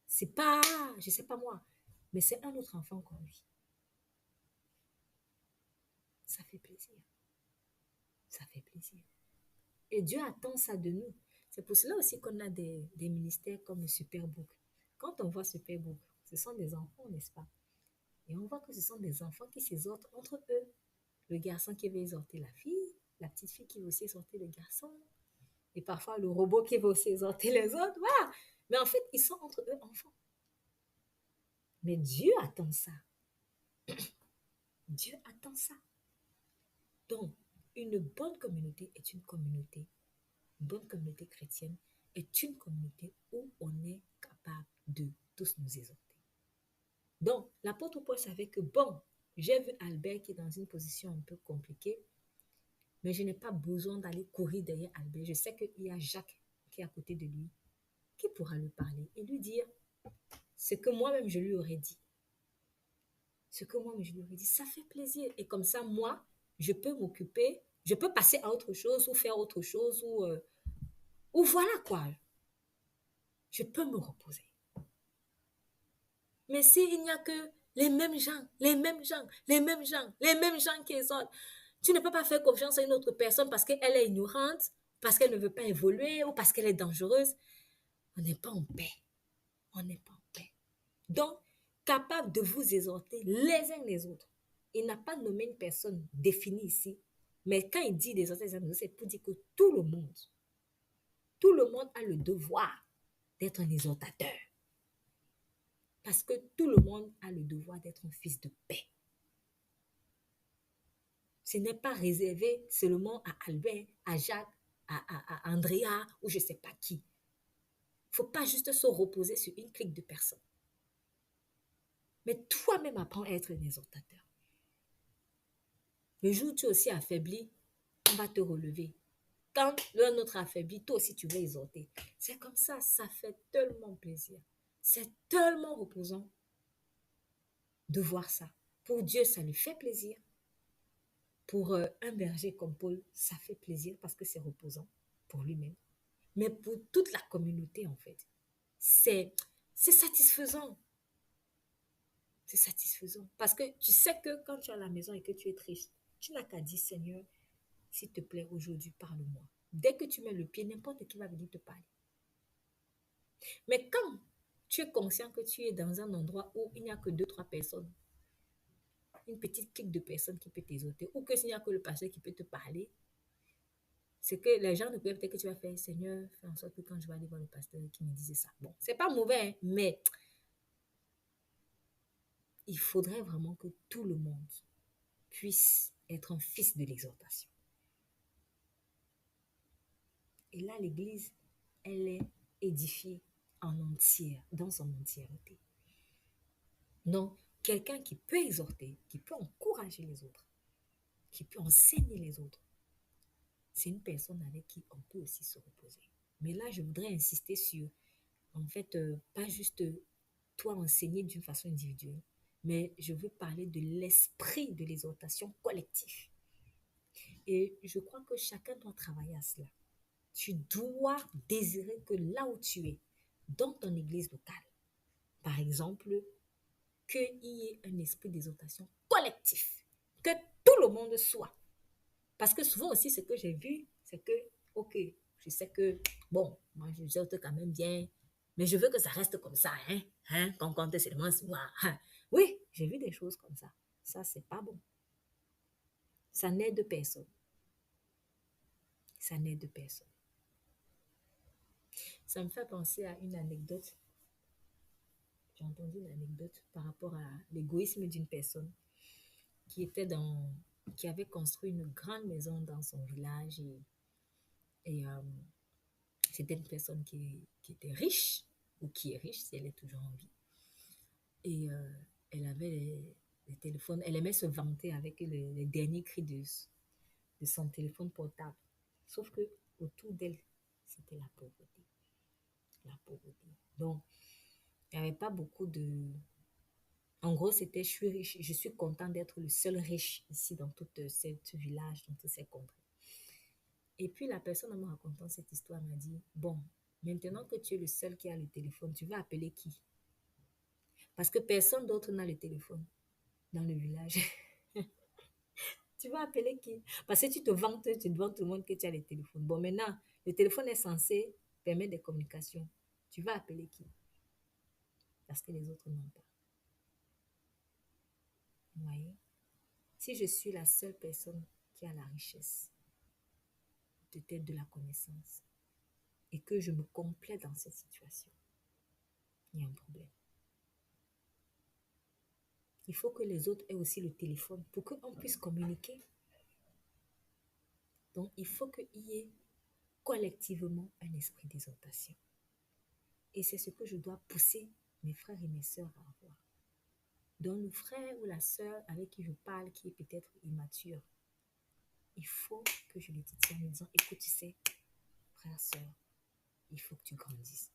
C'est pas, je sais pas moi, mais c'est un autre enfant comme lui. Ça fait plaisir. Ça fait plaisir. Et Dieu attend ça de nous. C'est pour cela aussi qu'on a des ministères comme le Superbook. Quand on voit Superbook, ce sont des enfants, n'est-ce pas? Et on voit que ce sont des enfants qui s'exhortent entre eux. Le garçon qui veut exhorter la fille, la petite fille qui veut aussi exhorter le garçon, et parfois le robot qui veut aussi exhorter les autres. Voilà. Mais en fait, ils sont entre eux enfants. Mais Dieu attend ça. Dieu attend ça. Donc, une bonne communauté est une communauté. Une bonne communauté chrétienne est une communauté où on est capable de tous nous exhorter. Donc, l'apôtre Paul savait que, bon, j'ai vu Albert qui est dans une position un peu compliquée, mais je n'ai pas besoin d'aller courir derrière Albert. Je sais qu'il y a Jacques qui est à côté de lui, qui pourra lui parler et lui dire ce que moi-même je lui aurais dit. Ce que moi-même je lui aurais dit, ça fait plaisir. Et comme ça, moi, je peux m'occuper, je peux passer à autre chose ou faire autre chose ou voilà quoi. Je peux me reposer. Mais s'il n'y a que les mêmes gens, les mêmes gens, les mêmes gens, les mêmes gens qui exhortent, tu ne peux pas faire confiance à une autre personne parce qu'elle est ignorante, parce qu'elle ne veut pas évoluer ou parce qu'elle est dangereuse. On n'est pas en paix. On n'est pas en paix. Donc, capable de vous exhorter les uns les autres. Il n'a pas nommé une personne définie ici, mais quand il dit d'exhorter les uns les autres, c'est pour dire que tout le monde a le devoir d'être un exhortateur. Parce que tout le monde a le devoir d'être un fils de paix. Ce n'est pas réservé seulement à Albert, à Jacques, à Andrea ou je ne sais pas qui. Il ne faut pas juste se reposer sur une clique de personnes. Mais toi-même apprends à être un exhortateur. Le jour où tu es aussi affaibli, on va te relever. Quand l'un autre affaibli, toi aussi tu vas exhorter. C'est comme ça fait tellement plaisir. C'est tellement reposant de voir ça. Pour Dieu, ça lui fait plaisir. Pour un berger comme Paul, ça fait plaisir parce que c'est reposant pour lui-même. Mais pour toute la communauté, en fait, c'est satisfaisant. C'est satisfaisant. Parce que tu sais que quand tu es à la maison et que tu es triste, tu n'as qu'à dire, Seigneur, s'il te plaît, aujourd'hui, parle-moi. Dès que tu mets le pied, n'importe qui va venir te parler. Mais quand tu es conscient que tu es dans un endroit où il n'y a que 2-3 personnes, une petite clique de personnes qui peut t'exhorter, ou que s'il n'y a que le pasteur qui peut te parler, c'est que les gens ne peuvent peut-être que tu vas faire, Seigneur, fais en sorte que quand je vais aller voir le pasteur qui me disait ça. Bon, c'est pas mauvais, hein, mais il faudrait vraiment que tout le monde puisse être un fils de l'exhortation. Et là, l'Église, elle est édifiée en entière, dans son entièreté. Donc, quelqu'un qui peut exhorter, qui peut encourager les autres, qui peut enseigner les autres, c'est une personne avec qui on peut aussi se reposer. Mais là, je voudrais insister sur, en fait, pas juste toi enseigner d'une façon individuelle, mais je veux parler de l'esprit de l'exhortation collective. Et je crois que chacun doit travailler à cela. Tu dois désirer que là où tu es, dans ton église locale, par exemple, qu'il y ait un esprit d'exhortation collectif, que tout le monde soit. Parce que souvent aussi, ce que j'ai vu, c'est que, ok, je sais que, bon, moi je exhorte quand même bien, mais je veux que ça reste comme ça, qu'on compte seulement sur moi. Hein. Oui, j'ai vu des choses comme ça. Ça, c'est pas bon. Ça n'aide personne. Ça n'aide personne. Ça me fait penser à une anecdote. J'ai entendu une anecdote par rapport à l'égoïsme d'une personne qui était qui avait construit une grande maison dans son village et c'était une personne qui était riche ou qui est riche si elle est toujours en vie. Et elle avait les téléphones, elle aimait se vanter avec les derniers cris de son téléphone portable. Sauf que autour d'elle, c'était la pauvreté. La pauvreté. Donc, il n'y avait pas beaucoup de... En gros, c'était je suis riche, je suis content d'être le seul riche ici dans tout ce village, dans toutes ces contrées. Et puis la personne en me racontant cette histoire m'a dit, bon, maintenant que tu es le seul qui a le téléphone, tu vas appeler qui? Parce que personne d'autre n'a le téléphone dans le village. Tu vas appeler qui? Parce que tu te vantes, tu demandes tout le monde que tu as le téléphone. Bon, maintenant, le téléphone est censé permettre des communications. Tu vas appeler qui? Parce que les autres n'ont pas. Vous voyez? Si je suis la seule personne qui a la richesse, peut-être de la connaissance, et que je me complais dans cette situation, il y a un problème. il faut que les autres aient aussi le téléphone pour qu'on puisse communiquer. Donc, il faut qu'il y ait collectivement un esprit d'exhortation. Et c'est ce que je dois pousser mes frères et mes sœurs à avoir. Donc, le frère ou la sœur avec qui je parle, qui est peut-être immature, il faut que je le dise en me disant, écoute, tu sais, frère, sœur, il faut que tu grandisses.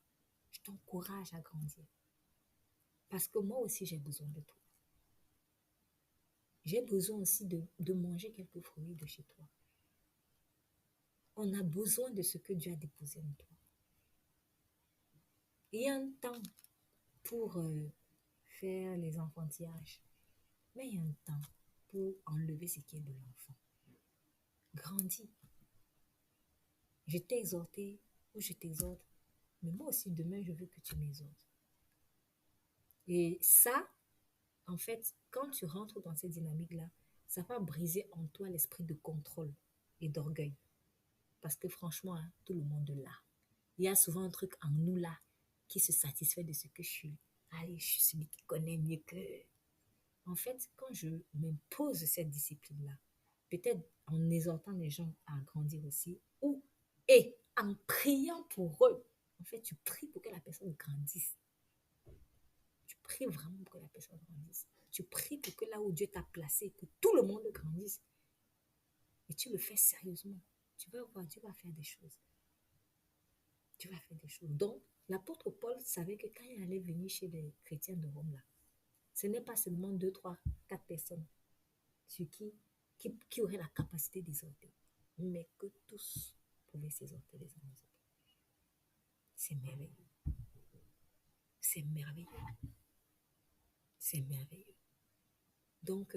Je t'encourage à grandir. Parce que moi aussi, j'ai besoin de toi. J'ai besoin aussi de manger quelques fruits de chez toi. On a besoin de ce que Dieu a déposé en toi. Il y a un temps pour faire les enfantillages, mais il y a un temps pour enlever ce qui est de l'enfant. Grandis. Je t'ai exhorté ou je t'exhorte, mais moi aussi demain je veux que tu m'exhortes. Et ça, en fait, quand tu rentres dans cette dynamique-là, ça va briser en toi l'esprit de contrôle et d'orgueil. Parce que franchement, hein, tout le monde l'a. Il y a souvent un truc en nous là qui se satisfait de ce que je suis. Allez, je suis celui qui connaît mieux que... En fait, quand je m'impose cette discipline-là, peut-être en exhortant les gens à grandir aussi, et en priant pour eux, en fait, tu pries pour que la personne grandisse. Tu pries vraiment pour que la personne grandisse. Tu pries pour que là où Dieu t'a placé, que tout le monde grandisse. Et tu le fais sérieusement. Tu vas voir, Dieu va faire des choses. Tu vas faire des choses. Donc, l'apôtre Paul savait que quand il allait venir chez les chrétiens de Rome, là, ce n'est pas seulement 2, 3, 4 personnes sur qui auraient la capacité d'exhorter, mais que tous pouvaient s'exhorter les uns les autres. C'est merveilleux. C'est merveilleux. C'est merveilleux. Donc,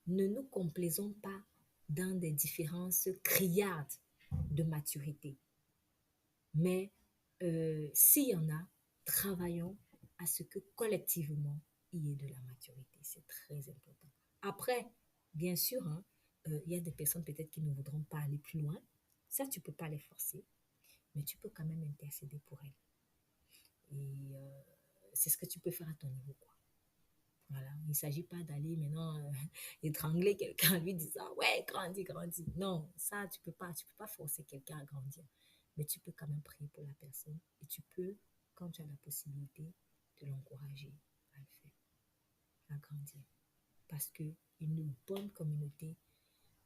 ne nous complaisons pas dans des différences criardes de maturité. Mais s'il y en a, travaillons à ce que collectivement, il y ait de la maturité. C'est très important. Après, bien sûr, hein, il y a des personnes peut-être qui ne voudront pas aller plus loin. Ça, tu ne peux pas les forcer, mais tu peux quand même intercéder pour elles. Et c'est ce que tu peux faire à ton niveau, quoi. Voilà. Il ne s'agit pas d'aller maintenant étrangler quelqu'un en lui disant ouais, grandis, grandis. Non, ça, tu peux pas forcer quelqu'un à grandir. Mais tu peux quand même prier pour la personne et tu peux, quand tu as la possibilité, de l'encourager à le faire, à grandir. Parce qu'une bonne communauté,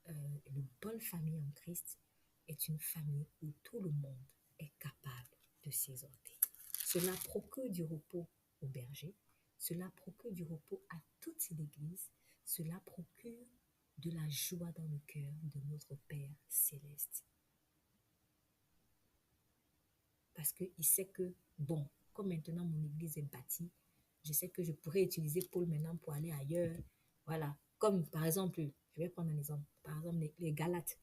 une bonne famille en Christ est une famille où tout le monde est capable de s'exhorter. Cela procure du repos aux bergers, cela procure du repos à toute l'Église, cela procure de la joie dans le cœur de notre Père céleste. Parce qu'il sait que, bon, comme maintenant mon Église est bâtie, je sais que je pourrais utiliser Paul maintenant pour aller ailleurs. Voilà, comme par exemple, je vais prendre un exemple, par exemple les Galates.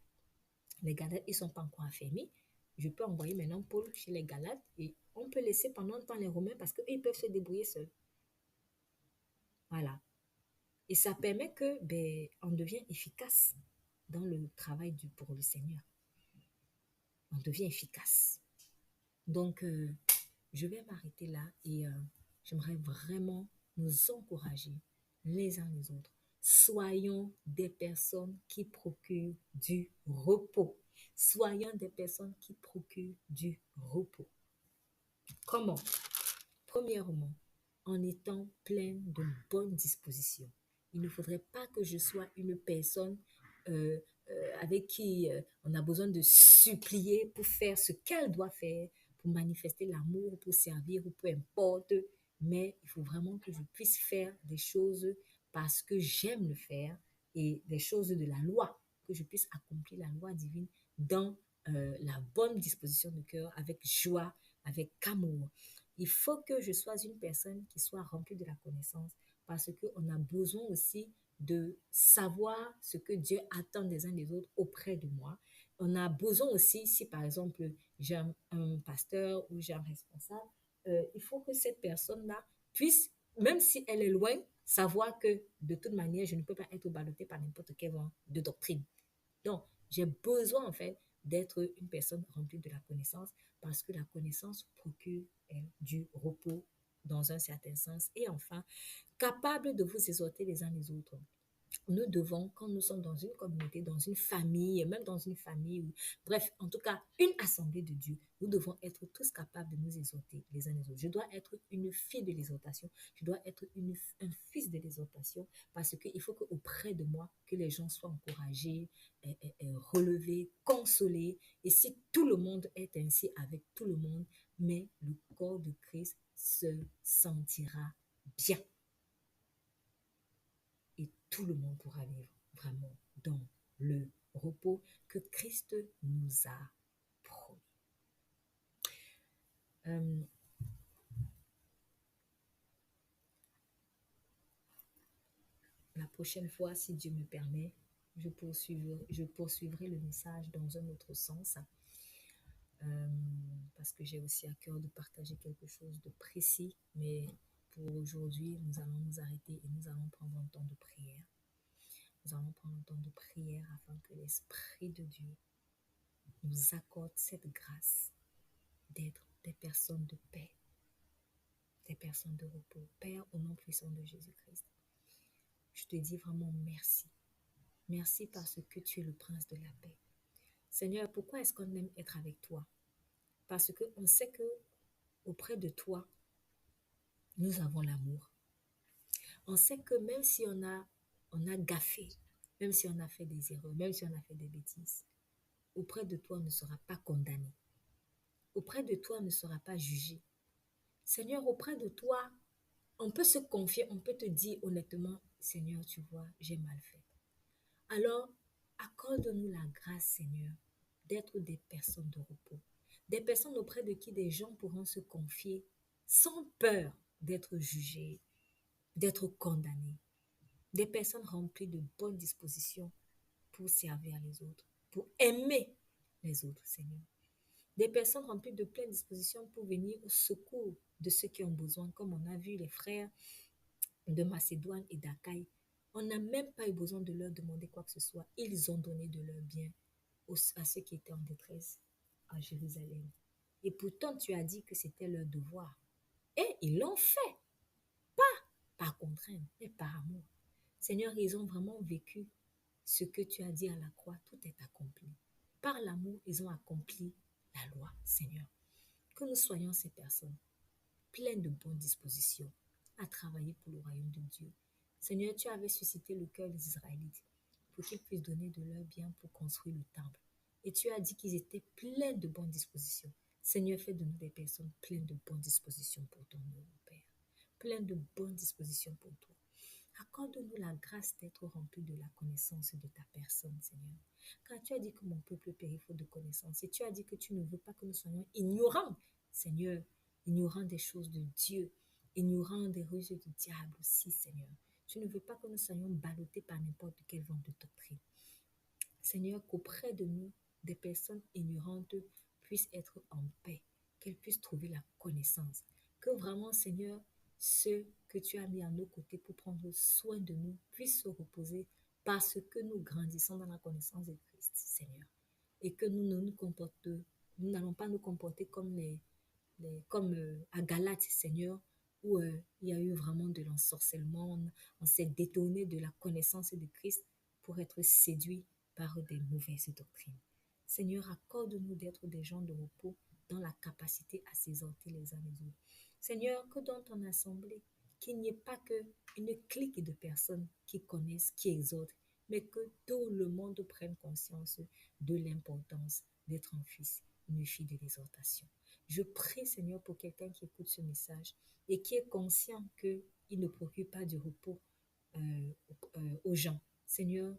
Les Galates, ils ne sont pas encore affermis. Je peux envoyer maintenant Paul chez les Galates et on peut laisser pendant un temps les Romains parce qu'ils peuvent se débrouiller seuls. Voilà. Et ça permet que on devient efficace dans le travail pour le Seigneur. On devient efficace. Donc, je vais m'arrêter là et j'aimerais vraiment nous encourager les uns les autres. Soyons des personnes qui procurent du repos. Soyons des personnes qui procurent du repos. Comment? Premièrement, en étant plein de bonnes dispositions. Il ne faudrait pas que je sois une personne avec qui on a besoin de supplier pour faire ce qu'elle doit faire, pour manifester l'amour, pour servir ou peu importe. Mais il faut vraiment que je puisse faire des choses parce que j'aime le faire et des choses de la loi, que je puisse accomplir la loi divine dans la bonne disposition de cœur, avec joie, avec amour. Il faut que je sois une personne qui soit remplie de la connaissance parce qu'on a besoin aussi de savoir ce que Dieu attend des uns des autres auprès de moi. On a besoin aussi, si par exemple j'ai un pasteur ou j'ai un responsable, il faut que cette personne-là puisse, même si elle est loin, savoir que de toute manière, je ne peux pas être ballottée par n'importe quel vent de doctrine. Donc, j'ai besoin en fait d'être une personne remplie de la connaissance parce que la connaissance procure du repos dans un certain sens. Et enfin, capable de vous exhorter les uns les autres. Nous devons, quand nous sommes dans une communauté, dans une famille, même dans une famille, bref, en tout cas, une assemblée de Dieu, nous devons être tous capables de nous exhorter les uns les autres. Je dois être une fille de l'exhortation, je dois être un fils de l'exhortation, parce qu'il faut qu'auprès de moi, que les gens soient encouragés, relevés, consolés. Et si tout le monde est ainsi avec tout le monde, mais le corps de Christ se sentira bien et tout le monde pourra vivre vraiment dans le repos que Christ nous a promis. La prochaine fois, si Dieu me permet, je poursuivrai le message dans un autre sens, parce que j'ai aussi à cœur de partager quelque chose de précis. Mais pour aujourd'hui, nous allons nous arrêter et nous allons prendre un temps de prière. Nous allons prendre un temps de prière afin que l'Esprit de Dieu nous accorde cette grâce d'être des personnes de paix, des personnes de repos. Père, au nom puissant de Jésus-Christ, je te dis vraiment merci. Merci parce que tu es le prince de la paix. Seigneur, pourquoi est-ce qu'on aime être avec toi? Parce qu'on sait que auprès de toi, nous avons l'amour. On sait que même si on a gaffé, même si on a fait des erreurs, même si on a fait des bêtises, auprès de toi, on ne sera pas condamné. Auprès de toi, on ne sera pas jugé. Seigneur, auprès de toi, on peut se confier, on peut te dire honnêtement, Seigneur, tu vois, j'ai mal fait. Alors, accorde-nous la grâce, Seigneur, d'être des personnes de repos, des personnes auprès de qui des gens pourront se confier sans peur d'être jugés, d'être condamnés, des personnes remplies de bonnes dispositions pour servir les autres, pour aimer les autres, Seigneur. Des personnes remplies de pleines dispositions pour venir au secours de ceux qui ont besoin, comme on a vu les frères de Macédoine et d'Achaïe. On n'a même pas eu besoin de leur demander quoi que ce soit. Ils ont donné de leur bien à ceux qui étaient en détresse à Jérusalem. Et pourtant, tu as dit que c'était leur devoir. Et ils l'ont fait, par contrainte, mais par amour. Seigneur, ils ont vraiment vécu ce que tu as dit à la croix. Tout est accompli. Par l'amour, ils ont accompli la loi, Seigneur. Que nous soyons ces personnes pleines de bonnes dispositions à travailler pour le royaume de Dieu. Seigneur, tu avais suscité le cœur des Israélites pour qu'ils puissent donner de leur bien pour construire le temple. Et tu as dit qu'ils étaient pleins de bonnes dispositions. Seigneur, fais de nous des personnes pleines de bonnes dispositions pour ton nom, Père. Pleines de bonnes dispositions pour toi. Accorde-nous la grâce d'être remplis de la connaissance de ta personne, Seigneur. Car tu as dit que mon peuple périt faute de connaissance. Et tu as dit que tu ne veux pas que nous soyons ignorants, Seigneur, ignorants des choses de Dieu, ignorants des ruses du diable aussi, Seigneur. Tu ne veux pas que nous soyons ballottés par n'importe quel vent de doctrine. Seigneur, qu'auprès de nous, des personnes ignorantes puissent être en paix, qu'elles puissent trouver la connaissance. Que vraiment, Seigneur, ceux que tu as mis à nos côtés pour prendre soin de nous puissent se reposer parce que nous grandissons dans la connaissance de Christ, Seigneur. Et que nous n'allons pas nous comporter comme à Galates, Seigneur, où il y a eu vraiment de l'ensorcellement, on s'est détourné de la connaissance de Christ pour être séduit par des mauvaises doctrines. Seigneur, accorde-nous d'être des gens de repos dans la capacité à s'exhorter les uns les autres. Seigneur, que dans ton assemblée, qu'il n'y ait pas qu'une clique de personnes qui connaissent, qui exhortent, mais que tout le monde prenne conscience de l'importance d'être un fils, une fille de l'exhortation. Je prie, Seigneur, pour quelqu'un qui écoute ce message et qui est conscient qu'il ne procure pas du repos aux gens. Seigneur,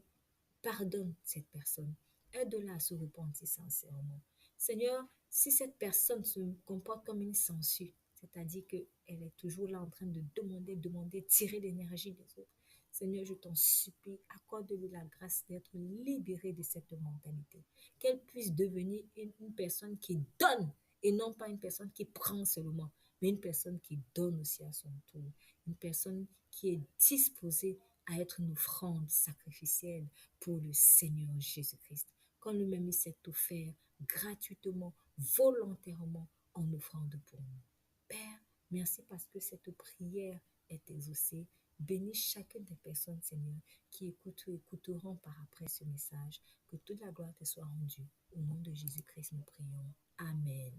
pardonne cette personne. Aide-la à se repentir sincèrement. Seigneur, si cette personne se comporte comme une sangsue, c'est-à-dire qu'elle est toujours là en train de demander, tirer l'énergie des autres, Seigneur, je t'en supplie, accorde-lui la grâce d'être libérée de cette mentalité. Qu'elle puisse devenir une personne qui donne et non pas une personne qui prend seulement, mais une personne qui donne aussi à son tour. Une personne qui est disposée à être une offrande sacrificielle pour le Seigneur Jésus-Christ. Quand lui-même il s'est offert gratuitement, volontairement, en offrande pour nous. Père, Merci parce que cette prière est exaucée. Bénis chacune des personnes, Seigneur, qui écoutent ou écouteront par après ce message. Que toute la gloire te soit rendue. Au nom de Jésus-Christ, nous prions. Amen.